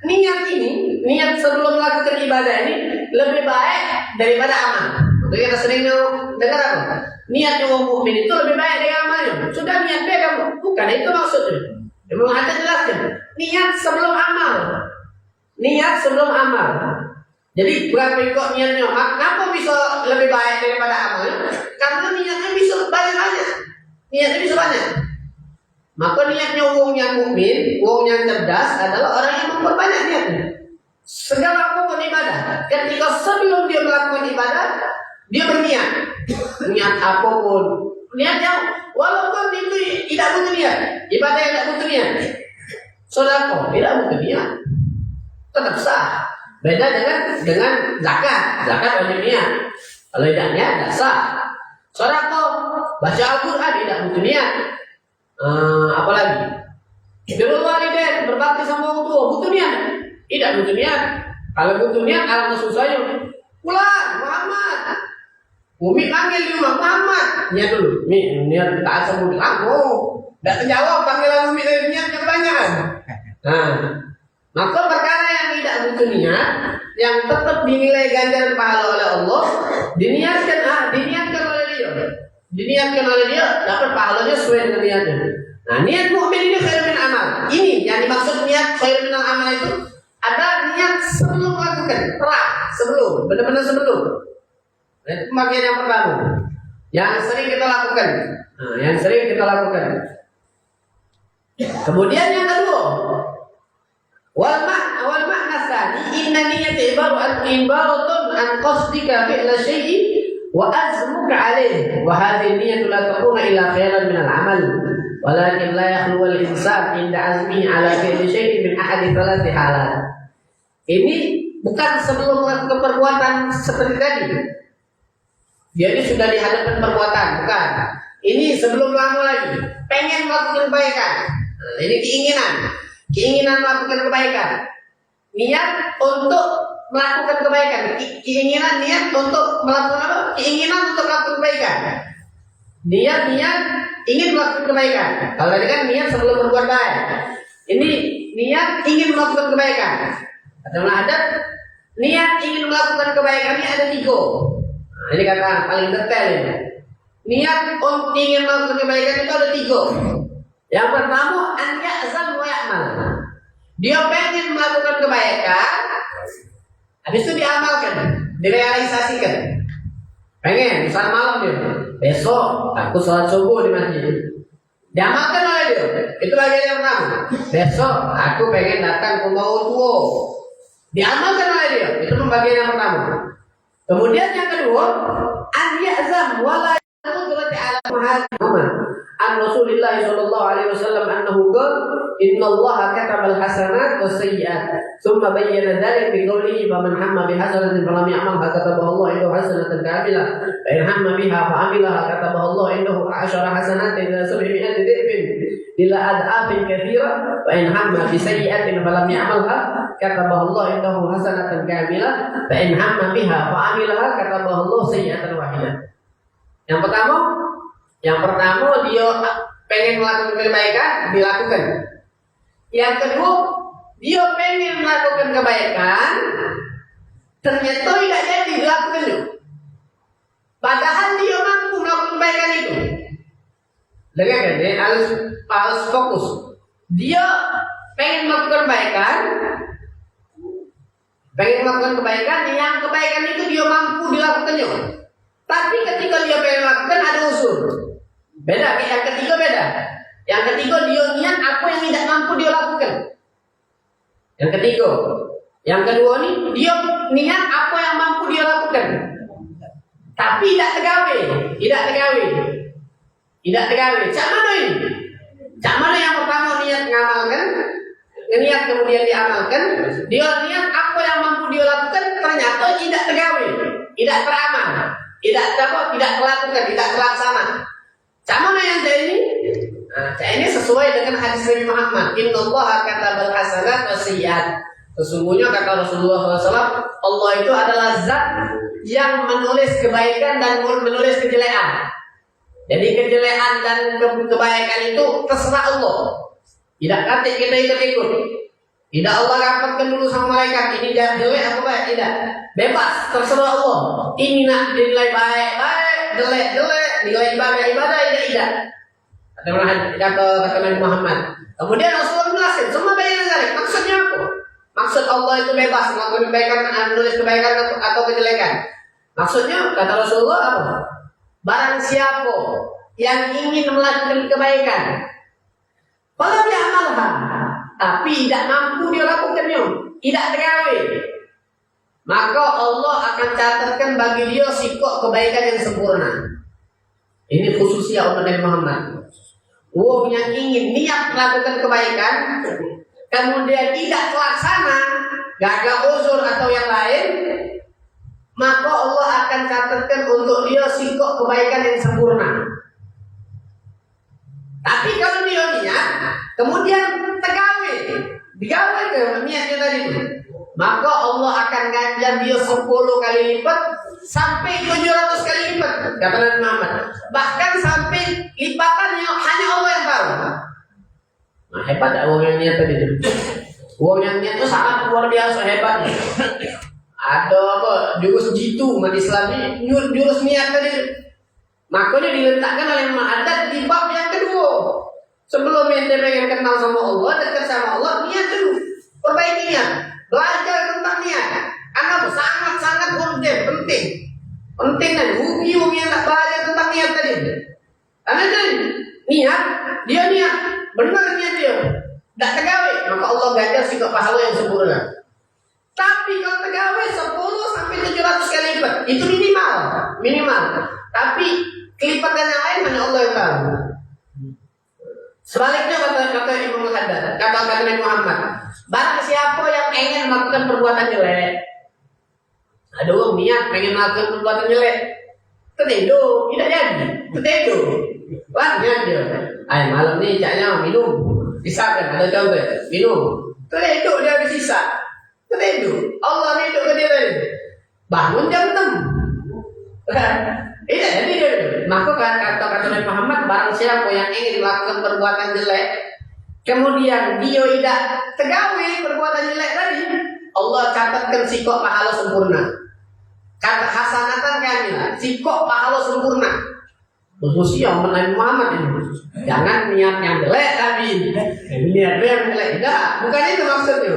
niat ini, niat sebelum melakukan ibadah ini lebih baik daripada amal. Untuk kita sering dengar apa? Niatnya orang mukmin itu lebih baik dari amalnya. Sudah niat dia kamu, bukan itu maksudnya. Memang ada jelaskan. Niat sebelum amal. Niat sebelum amal. Jadi berapa kok niatnya? Kenapa bisa lebih baik daripada amal? Karena niatnya bisa banyak. Niatnya bisa banyak. Maka niatnya orang yang mukmin, orang yang cerdas adalah orang yang memperbanyak niatnya. Segala apapun ibadah, ketika sebelum dia melakukan ibadah, dia berniat. Niat apapun, niatnya walaupun itu tidak butuh niat, ibadah yang tidak butuh niat, sedekah tidak butuh niat, tetap sah. Beda dengan zakat wajib niat. Kalau tidak niat tidak sah. Sedekah, baca Al-Quran tidak butuh niat. Apalagi birrul walidain, berbakti sama orang tua, butuh niat? Tidak butuh niat. Kalau butuh niat, alangkah susahnya. Pulang Muhammad, Umi panggil di rumah Muhammad, niat dulu. Niat taat sama bilang, Tidak terjawab panggilan umi dari niatnya kebanyakan. Nah, maka perkara yang tidak butuh niat, yang tetap dinilai ganjaran pahala oleh Allah, diniatkan oleh dia, dapat pahalanya sesuai dengan niatnya. Nah, niat mukmin ini khairun min amal. Ini yang dimaksud niat khairun min amal itu ada niat sebelum melakukan, benar-benar sebelum. Nah, itu bagian yang pertama, yang sering kita lakukan. Kemudian yang kedua, wal makna tsani inna niyyata ibaratun an qasdika fi'la syai'in wa azmuka 'alaihi wa hadhihi niyyatu la takuna illa khairan min al-'amal walakin la yakhlu al-insan inda azmihi 'ala fi'li syai'in min ahadi thalathi halat. Ini bukan sebelum melakukan perbuatan seperti tadi. Jadi sudah dihadapkan perbuatan, bukan. Ini sebelum lama lagi, pengen melakukan kebaikan. Nah, ini keinginan melakukan kebaikan. Niat untuk melakukan kebaikan. Niat untuk melakukan apa? Keinginan untuk melakukan kebaikan. Niat ingin melakukan kebaikan. Kalau tadi kan niat sebelum berbuat baik. Ini niat ingin melakukan kebaikan. Ada niat ingin melakukan kebaikan ini ada 3. Nah, ini kata paling detail ini. Niat untuk ingin melakukan kebaikan itu ada 3. Yang pertama, an ya'zam wa ya'mal. Dia pengen melakukan kebaikan, habis itu diamalkan, direalisasikan. Pengen, misalnya malam dia, besok aku sholat subuh di masjid. Diamalkan oleh dia. Itu bagian yang pertama. Besok aku pengen datang ke Maulidmu. Diamalkan oleh dia. Itu bagian yang pertama. Kemudian yang kedua, an ya'zam wa la qudrati ala Muhammad. An Rasulillah sallallahu alaihi wasallam annahu qala innallaha kataba al-hasanat was-sayyi'at thumma bayyana dzalika bi qawlihi faman hamma bi hasanatin falam ya'malha katabahu Allah indahu hasanatan kamilah fa in hamma biha fa 'amilaha katabahu Allah indahu 'ashara hasanatin ila 700 dhifin ila ad'afin katsira fa in hamma bi sayyi'atin falam ya'malha katabahu Allah indahu hasanatan kamilah fa in hamma biha fa 'amilaha katabahu Allah sayyi'atan wahidah. Yang pertama dia pengen melakukan kebaikan, dilakukan. Yang kedua, dia pengen melakukan kebaikan, ternyata tidak jadi dilakukan juga. Padahal dia mampu melakukan kebaikan itu. Dengar kan? Harus fokus. Dia pengen melakukan kebaikan, yang kebaikan itu dia mampu dilakukannya. Tapi ketika dia pengen melakukan ada unsur. Beda, yang ketiga beda. Yang ketiga dia niat apa yang tidak mampu dia lakukan. Yang ketiga. Yang kedua nih dia niat apa yang mampu dia lakukan. Tapi tidak tergawe. Cak mana yang pertama niat ngamalkan, niat kemudian diamalkan. Dia niat apa yang mampu dia lakukan ternyata tidak tergawe, tidak teramal, tidak terlakukan, tidak terlaksana. Sama yang ini? Nah, ini sesuai dengan hadis Nabi Muhammad. Innallaha katabal hasanat wasiyat. Sesungguhnya kata Rasulullah SAW, Allah itu adalah zat yang menulis kebaikan dan menulis kejelekan. Jadi kejelekan dan kebaikan itu terserah Allah. Tidak kata kita ikut-ikut. Tidak Allah rapatkan dulu sama malaikat. Ini jangan jelek apa baik, tidak. Bebas, terserah Allah. Ini nak dinilai baik, jelek. Nilai ibadah tidak. Kata Nabi Muhammad. Kemudian Rasulullah menjelaskan semua bagian dari maksudnya apa? Maksud Allah itu bebas melakukan kebaikan, menulis kebaikan atau kejelekan. Maksudnya kata Rasulullah apa? Barang siapa yang ingin melakukan kebaikan, kalau dia amalkan, tapi tidak mampu dia lakukannya, tidak tergawe, maka Allah akan catatkan bagi dia sikap kebaikan yang sempurna. Ini khususnya umat Nabi Muhammad. Wong yang ingin niat melakukan kebaikan, kemudian tidak terlaksana, gagal uzur atau yang lain, maka Allah akan catatkan untuk dia sikap kebaikan yang sempurna. Tapi kalau dia niat, kemudian digawe ke niatnya tadi, maka Allah akan ganjar dia 10 kali lipat sampai 700 kali lipat kata Nabi Muhammad. Bahkan sampai lipatannya hanya Allah yang tahu. Nah, hebat tak uang yang niat tadi? Uang yang niat itu sangat luar biasa hebatnya. Ada apa? Jurus jitu umat Islam ini, jurus niat tadi. Makanya diletakkan oleh Ma'adat di bab yang kedua. Sebelum ente pengen kenal sama Allah, dekat sama Allah, niat dulu. Perbaiki niat. Belajar tentang niat. Karena sangat-sangat penting. Penting dan rugi yang tak belajar tentang niat tadi. Karena niat, dia niat. Benar niat dia. Tak tergawe, maka Allah ganjar sikap pahala yang sempurna. Tapi kalau tergawe 10 sampai 700 kali lipat, itu minimal. Tapi kelipatan yang lain hanya Allah yang tahu. Sebaliknya kata Imam Al-Haddad, kata Nabi Muhammad, barang siapa yang ingin melakukan perbuatan jelek, ada orang niat pengen melakukan perbuatan jelek, tertidur, tidak jadi, tertidur, banyak dia. Malam ni caknya minum, bisa kan? Ada contoh, minum, tertidur dia habis sisa, tertidur. Allah ni hidup ke dia tadi, bangun jam 6. Tidak jadi dia. Maka kata Nabi Muhammad, barang siapa yang ingin melakukan perbuatan jelek, kemudian dia tidak tergawe perbuatan jelek tadi, Allah catatkan sikap pahala sempurna. Kata hasanatan kamilah, sikap pahala sempurna. Khususnya umat Nabi Muhammad ini. Jangan niat yang jelek tapi niat yang jelek. Tidak, bukan itu maksudnya.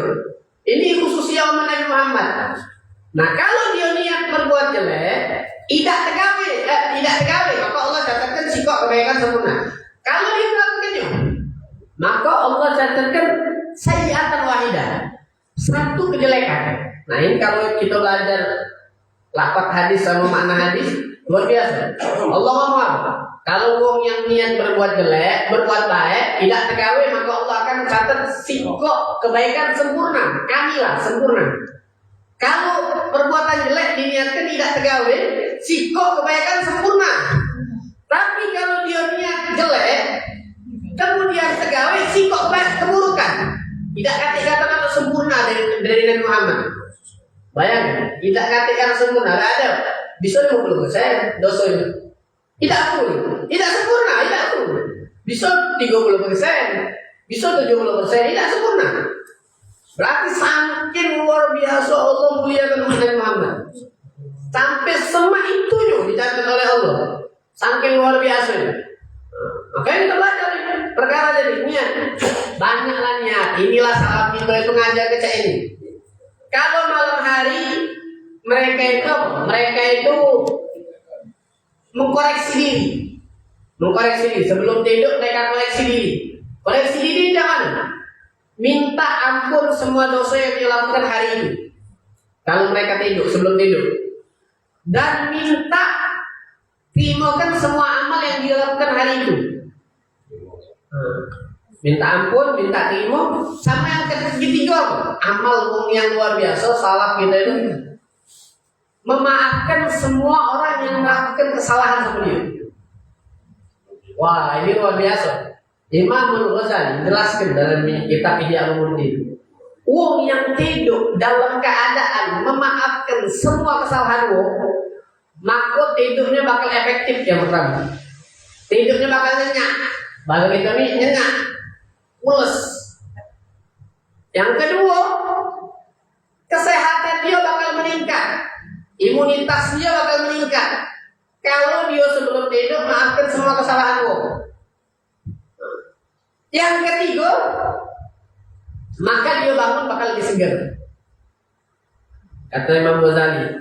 Ini khususnya umat Nabi Muhammad. Nah, kalau dia niat berbuat jelek, tidak tergawe, maka Allah catatkan sikap kebaikan sempurna. Kalau dia melakukannya, maka Allah catatkan sayyi'atan wahidah, satu kejelekan. Nah, ini kalau kita belajar lafaz hadis sama makna hadis, luar biasa. Allah ngomong, kalau orang yang niat berbuat jelek, berbuat baik, tidak tergawe, maka Allah akan catat sikap kebaikan sempurna, kamilah, sempurna. Kalau perbuatan jelek diniatkan tidak tergawe, sikap kebaikan sempurna. Tapi kalau dia niat jelek, kemudian tergawe, sikap keburukan. Tidak kata-kata sempurna dari Nabi Muhammad. Bayangkan, tidak kata-kata sempurna. Ada bisa 50% dosanya. Tidak full, tidak sempurna, tidak full. Bisa 30%, bisa 70%, tidak sempurna. Berarti saking luar biasa Allah muliakan Nabi Muhammad. Sampai semua itunya dicatat oleh Allah. Saking luar biasa. Makanya kita belajar perkara dari niat. Banyaklah niat. Inilah saat kita itu ngajar ke ini. Kalau malam hari mereka itu mengkoreksi diri. Sebelum tidur mereka koreksi diri. Koreksi diri jangan minta ampun semua dosa yang dilakukan hari ini. Kalau mereka tidur, sebelum tidur. Dan minta timakan semua amal yang dilakukan hari itu. Minta ampun, minta terima. Sama yang ketiga, amal yang luar biasa, salah kita itu memaafkan semua orang yang melakukan kesalahan sama dia. Wah, ini luar biasa. Imam Al-Ghazali jelaskan dalam kitab Ihya Ulumuddin, wong yang tidur dalam keadaan memaafkan semua kesalahan wong, maka tidurnya bakal efektif. Yang pertama, tidurnya bakal nyenyak. Bahasa kita ini nyenyak, pules. Yang kedua, kesehatan dia bakal meningkat, imunitas dia bakal meningkat. Kalau dia sebelum tidur maafkan semua kesalahan wong. Yang ketiga, maka dia bangun bakal lebih segar. Kata Imam Ghazali.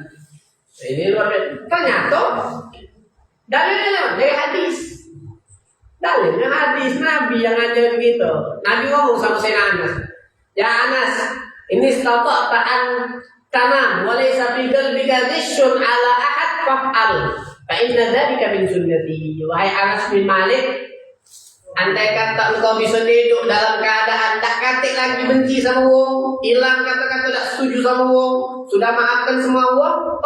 Ini luar biasa. Ternyata dalilnya dari hadis. Dalilnya hadis Nabi yang ngajar begitu. Nabi ngomong sama Sayyidina Anas, ya Anas, ini istata'ta an tanam wa laysa fi qalbika ghishun ala ahad fa'al. Fa inna dzalika min sunnati. Wahai Anas bin Malik, andai kata engkau bisa hidup dalam keadaan tak katik lagi benci sama wong, hilang kata-kata tak setuju sama wong, sudah maafkan semua wong,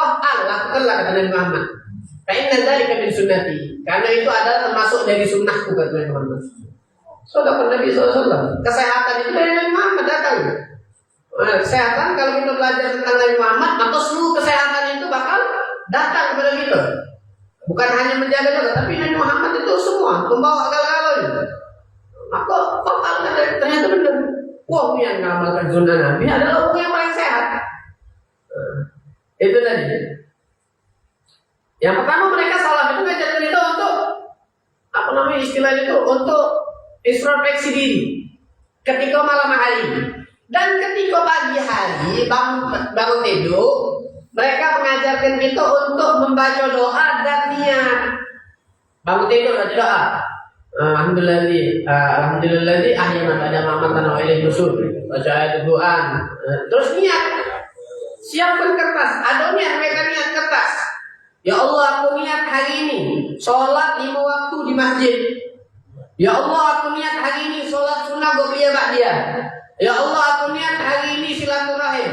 lakukanlah kata Nabi Muhammad. Inna dzalika min sunnati. Karena itu adalah termasuk dari sunnahku kata Nabi Muhammad. Saudara Nabi SAW. Kesehatan itu dari Nabi Muhammad datang. Kesehatan kalau kita belajar tentang Nabi Muhammad, maka seluruh kesehatan itu bakal datang kepada kita. Bukan hanya menjaga, tapi Nabi Muhammad itu semua pembawa segala-galanya. Maka ternyata benar. Wah, yang mengamalkan sunnah Nabi adalah orang yang paling sehat. Itu tadi. Yang pertama, mereka salaf itu ngajarin kita untuk istilahnya itu untuk introspeksi diri ketika malam hari dan ketika pagi hari bangun tidur. Mereka mengajarkan kita untuk membaca doa dan niat. Bangun tidur baca doa. Alhamdulillah ahyana pada mamatan wa ilaihi nusyur. Baca ayat doa. Terus niat. Siapkan kertas. Ada niat, mereka niat kertas. Ya Allah, aku niat hari ini sholat 5 waktu di masjid. Ya Allah, aku niat hari ini sholat sunnah qobliyah ba'diyah. Ya Allah, aku niat hari ini silaturahim.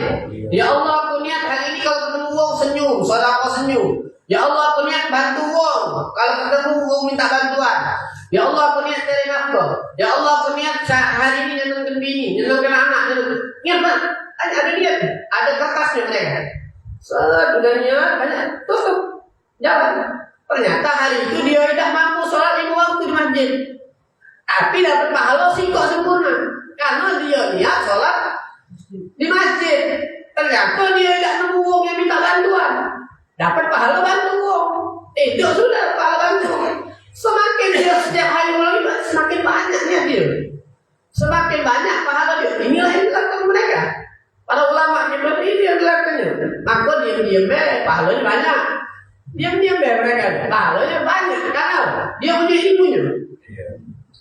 Ya Allah, aku niat hari ini kalau ketemu wong senyum, sedekah senyum. Ya Allah, aku niat bantu wong. Kalau ketemu wong minta bantuan. Ya Allah, aku niat cari nafkah. Ya Allah, aku niat hari ini nyenengkan bini, nyenengkan anak. Niat Pak, ada niat, ada kertasnya mereka. Sudah niat banyak, tutup, jalan. Ternyata hari itu dia tidak mampu sholat 5 waktu di masjid, tapi dapat pahala sih kok sempurna. Karena dia niat sholat di masjid. Ternyata dia tidak nemu wong yang minta bantuan, dapat pahala bantu wong. Itu sudah pahala bantu. Semakin dia setiap hari mulai semakin banyaknya dia, semakin banyak pahala dia. Inilah yang dilakukan mereka. Para ulama ini yang dilakukannya. Maka diam-diam pahalanya banyak. Diam-diam mereka pahalanya banyak karena dia punya ilmunya.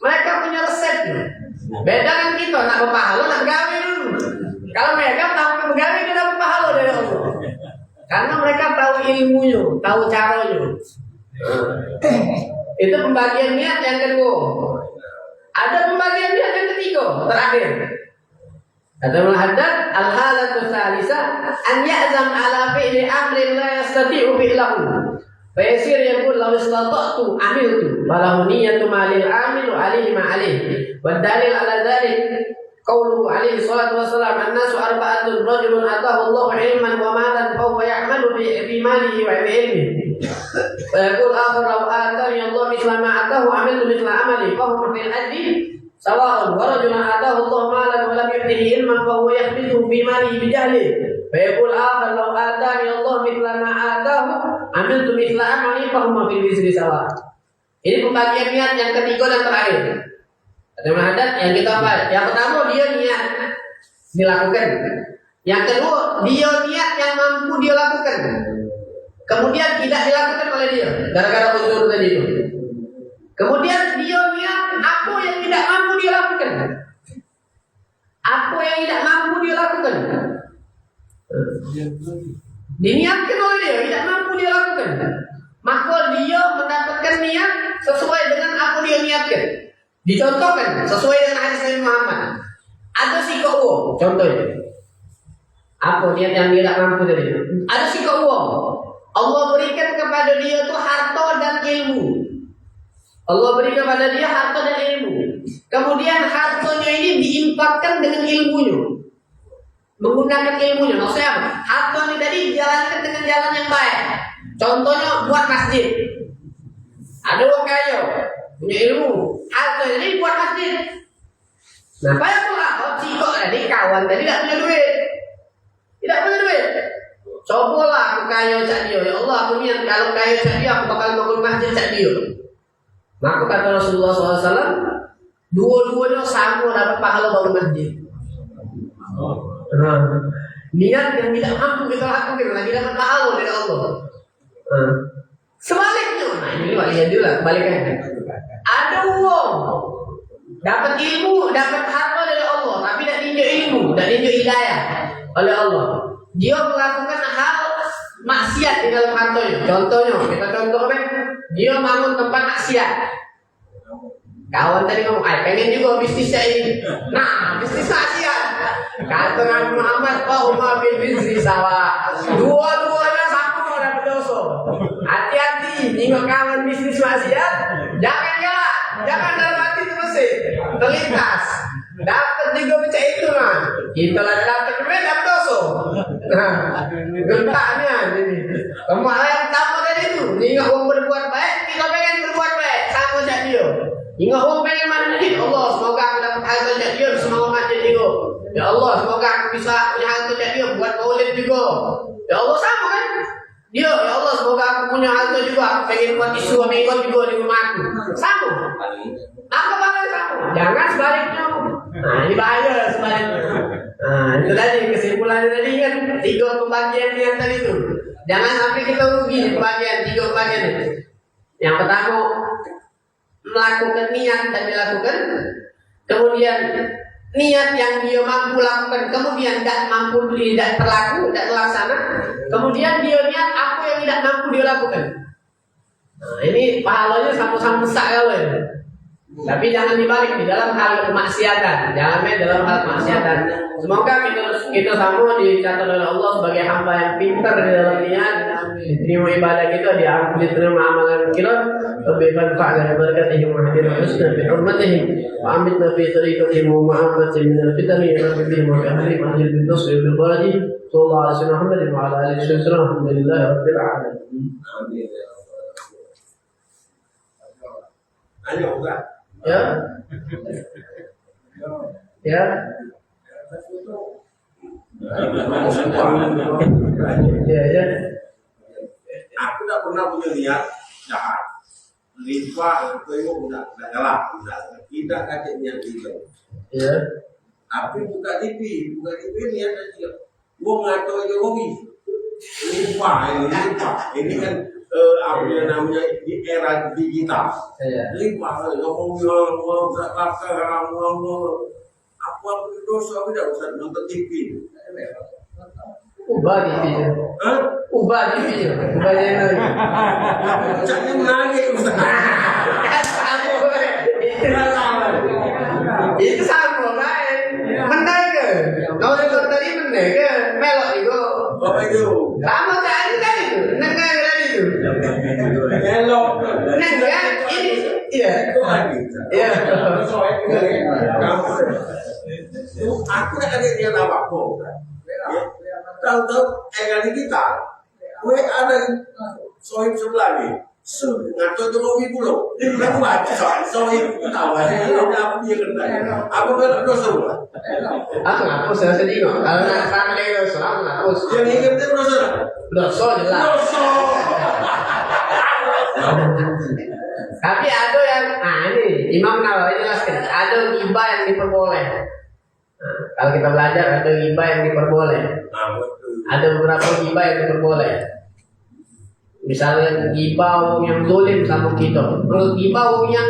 Mereka punya resepnya. Beda kan kita nak berpahala nak begawe dulu. Kalau mereka tahu begawe dia dapat pahala dari Allah. Karena mereka tahu ilmunya, tahu caranya. Itu pembagian niat yang kedua. Ada pembagian niat yang ketiga, terakhir. Kata Al-Haddad, al-halatu tsalitsah an ya'zam ala fi'li amrin la yastati'u fi'lahu. Fa yasir yaqul law istata'tu amiltu wa lahu niyyatu ma lil amil wa alayhi ma alayhi. Wa dalil ala dzalik qauluhu alaihi salatu wassalam an-nasu arba'atun rajulun atahu Allahu ilman wa malan fa huwa ya'malu bi malihi wa ilmihi. Wa yaqul akhar law atani Allah mithla ma atahu amiltu mithla amali fa huwa fil ajri sawa'un wa rajulun atahu Allah malan wa lam yu'tihi ilman fa huwa yahbitu bi malihi bi jahli. Wa yaqul akhar law atani Allah mithla ma atahu amiltu mithla amali fa huwa fil wizri sawa'. Ini pembagian niat yang ketiga dan terakhir. Ada Al-Haddad yang kita bahas. Yang pertama dia niat dilakukan. Yang kedua dia niat yang mampu dia lakukan. Kemudian tidak dilakukan oleh dia gara-gara uzur tadi itu. Kemudian dia niat apa yang tidak mampu dia lakukan. Apa yang tidak mampu dia lakukan. Diniatkan oleh dia, tidak mampu dia lakukan. Maka dia mendapatkan niat sesuai dengan apa dia niatkan. Dicontohkan sesuai dengan hadis Nabi Muhammad. Ada sikap uang, contohnya. Apa niat yang dia tidak mampu tadi? Ada sikap uang. Allah berikan kepada dia itu harta dan ilmu. Allah berikan kepada dia harta dan ilmu. Kemudian hartanya ini diinfakkan dengan ilmunya. Menggunakan ilmunya. Maksudnya apa? Harta ini tadi dijalankan dengan jalan yang baik. Contohnya buat masjid. Ada orang kaya punya ilmu, harta ini buat masjid. Nah, payah pula kok tadi kawan tadi tidak punya duit. Tidak punya duit. Cobalah aku kaya cak dia. Ya Allah, aku niat kalau kaya cak dia aku bakal bangun masjid cak dia. Maka kata Rasulullah SAW, dua-duanya sama dapat pahala bangun masjid. Niat yang tidak mampu kita lakukan lagi dapat pahala dari Allah. Sebaliknya, nah ini waliyadillah kebalikannya. Ada uang, dapat ilmu, dapat harta dari Allah, tapi tidak tinjau ilmu, tidak tinjau hidayah oleh Allah. Dia melakukan hal maksiat di dalam hartanya. Contohnya, kita contoh dia bangun tempat maksiat. Kawan tadi ngomong, pengen juga bisnisnya ini. Nah, bisnis maksiat. Kata Nabi Muhammad, Allahumma bil bisri sawa. Dua-duanya sama dapat dosa. Hati-hati, jika kawan bisnis maksiat, jangan dalam hati terus terlintas. Dapat juga macam itu lah. Kita lah dapat juga dapat dosa. Nah, gentaknya jadi. Kemarin yang pertama tadi itu, ingat orang berbuat baik, kita pengen berbuat baik sama macam dia. Ingat orang pengen mana lagi? Allah, semoga aku dapat hal macam dia, semoga macam dia. Ya Allah, semoga aku bisa punya hal macam dia, buat maulid juga. Ya Allah sama kan? Dia, ya Allah, semoga aku punya hal itu juga. Aku pengen buat isu minggu juga di rumahku. Sama. Apa bangga sama? Jangan sebaliknya. Nah, ini bahaya sebaliknya. Nah, itu tadi kesimpulannya tadi kan 3 pembagian yang tadi itu. Jangan sampai kita rugi di pembagian 3 pembagian itu. Yang pertama, melakukan niat dan dilakukan. Kemudian niat yang dia mampu lakukan, kemudian tidak mampu, tidak terlaku, tidak terlaksana. Kemudian dia niat apa yang tidak mampu dia lakukan. Nah, ini pahalanya sama-sama besar kalau ya. Tapi jangan dibalik di dalam hal kemaksiatan, jangan main dalam hal kemaksiatan. Semoga kita semua dicatat oleh Allah sebagai hamba yang pintar di dalam niat, diterima ibadah kita, diterima amalan kita, lebih manfaat dari berkatih Muhammadin Rasulullah bi hurmatihi wa amitna fi tariqatihi wa ma'afatih min al-fitani wa bihim wa ahli mahjil bin nasr bil baladi sallallahu alaihi Muhammad wa ala alihi wasallam alhamdulillahi rabbil alamin. Amin. Ayo enggak? Ya. Ya. Ya. Aku tidak pernah punya niat jahat. Limpah itu tidak jalan. Tidak ada niat itu. Ya. Tapi buka TV niat aja. Gua nggak tahu Jokowi. Limpah. Ini kan apa yang namanya di era digital. Limpah, ngomong apa dosa tidak usah nonton TV. Ubah TV. Ubah TV. Ubah channel. Jangan menangis Ustaz. Itu sama main. Benar ke? Kalau itu tadi benar ke? Melok itu. Apa itu? Sama tadi itu. Nengar tadi itu. Melok. Nengar ini. Iya. Itu lagi. Iya. Aku ada niat apa kok? Tahu-tahu engkau kita, gue ada sohib sebelah nih. Ngaco Jokowi pulau, ini kan baca sohib tahu apa dia kena? Apa kalau dosa? Aku ngaku saya sedih kok. Kalau nak sama dia dosa, aku ngaku. Yang ingat itu dosa? Dosa jelas. Dosa. Tapi ada yang, ini Imam Nawawi jelaskan, ada ghibah yang diperboleh. Nah, kalau kita belajar ada ghibah yang diperboleh. Ada beberapa ghibah yang diperboleh. Misalnya ghibah yang zalim sama kita. Kalau ghibah yang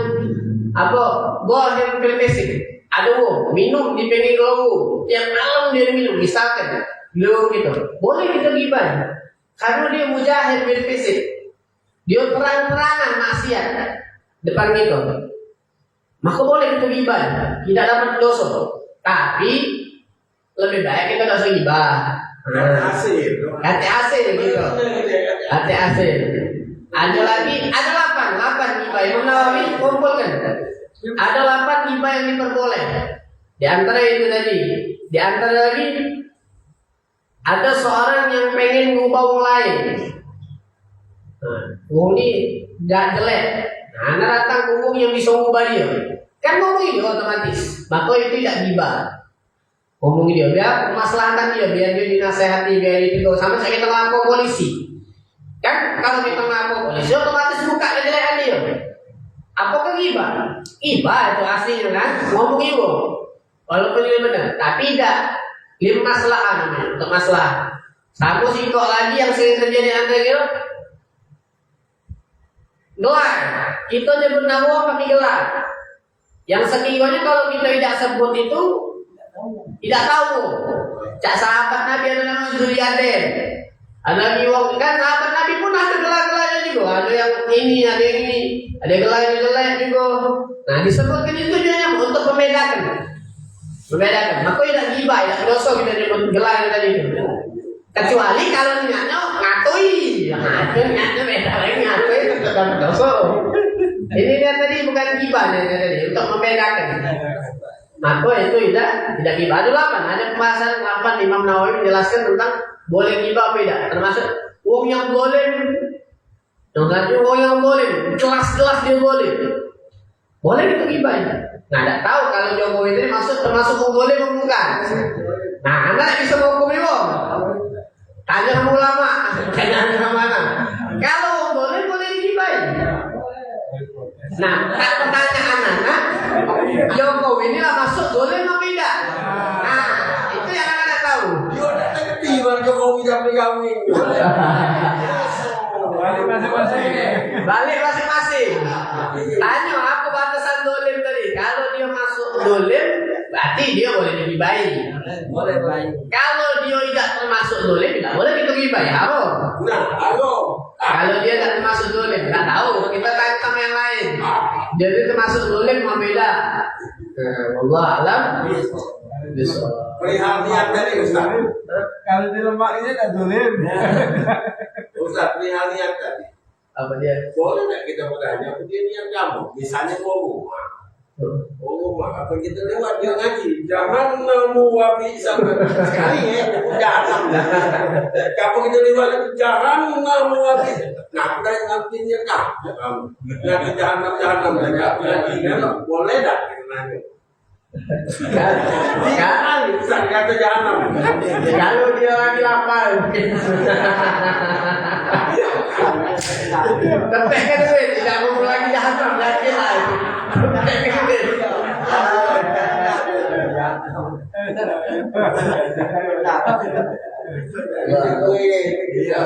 apa? Zahir fil fisik. Ada minum di pinggir laut, yang malam dia minum, misalkan laut gitu. Boleh kita ghibah karena dia mujahid bil fisik. Dia terang-terangan maksiat depan kita. Maka boleh kita ghibah, tidak dapat dosa. Tapi lebih baik kita tidak usah ghibah. Hati hasil gitu. Hati hasil. Ada lagi, ada 8 ghibah. Imam Nawawi kumpulkan. Ada 8 ghibah yang diperboleh. Di antara itu tadi, di antara lagi ada seorang yang pengen ngubah orang lain. Ngomong ini gak jelek. Nah, anda datang ngomong yang bisa ngubah dia. Kan ngomong itu otomatis. Maka itu tidak ghibah. Ngomong dia, biar kemaslahatan dia, biar dia dinasehati, biar dia itu sama saya kita lapor polisi. Kan kalau kita lapor polisi otomatis buka kejelekan dia. Apakah ghibah? Ghibah itu aslinya kan ngomong itu. Walaupun ini benar, tapi tidak lima masalah namanya, untuk masalah. Sama sih kok lagi yang sering terjadi antara kita. Gelar, kita nyebut nama pakai gelar. Yang sekiranya kalau kita tidak sebut itu tidak tahu. Cak sahabat Nabi ada nama Zuliyadin. Ada biwang kan sahabat Nabi pun ada gelar-gelarnya juga. Ada yang ini, ada yang ini, ada gelar yang jelek juga. Nah disebutkan itu tujuannya untuk membedakan. Maka tidak ghibah, tidak dosa kita nyebut gelar tadi itu. Kecuali kalau niatnya ngatui, niatnya beda lagi ngatui tetap dosa. Ini dia tadi bukan ghibah tadi untuk membedakan. maka itu tidak gibah. Ada pembahasan 8 Imam Nawawi menjelaskan tentang boleh gibah beda. Termasuk wong yang boleh, wong yang boleh, jelas-jelas dia boleh itu gibah. Nah, tidak tahu kalau Jokowi ini termasuk wong boleh bukan. Nah, anda tidak bisa menghukumi wong. Tanya sama ulama, tanya sama mana. Kalau wong boleh digibahin. Nah, pertanyaan anak, Jokowi ini lah masuk boleh atau tidak? Nah, itu yang anak tahu. Yo, tak ngerti bang Jokowi sampai kami. Balik masing-masing. Tanya apa batasan dolim tadi? Kalau dia masuk dolim, berarti dia boleh digibahi. Boleh baik. Kalau dia tidak termasuk dolim, tidak boleh kita gibahi. Haram. Nah, halo. Kalau dia tidak termasuk dolim, tidak tahu. Kita tanya sama yang lain. Jadi termasuk dolim mau beda. Allah alam. Bisa. Perihal niat tadi Ustaz. Kalau di lemak ini tak dolim. Ustaz, perihal niat tadi. Apa dia? Boleh tak kita bertanya, apa dia niat kamu? Misalnya rumah. Rumah, apa kita lewat dia ngaji. Jangan nemu wabi sampai sekali ya, jangan. Kamu kita lewat lagi, jangan nemu wabi. Nah, kita ngajinya kamu. Nanti jangan ngaji. Boleh tak kita nanya? Jangan, Ustaz kata jangan. Kalau dia lagi lapar, tepekkan duit, tidak mau lagi jahat, yakin lah itu. Tepekkan duit. Iya.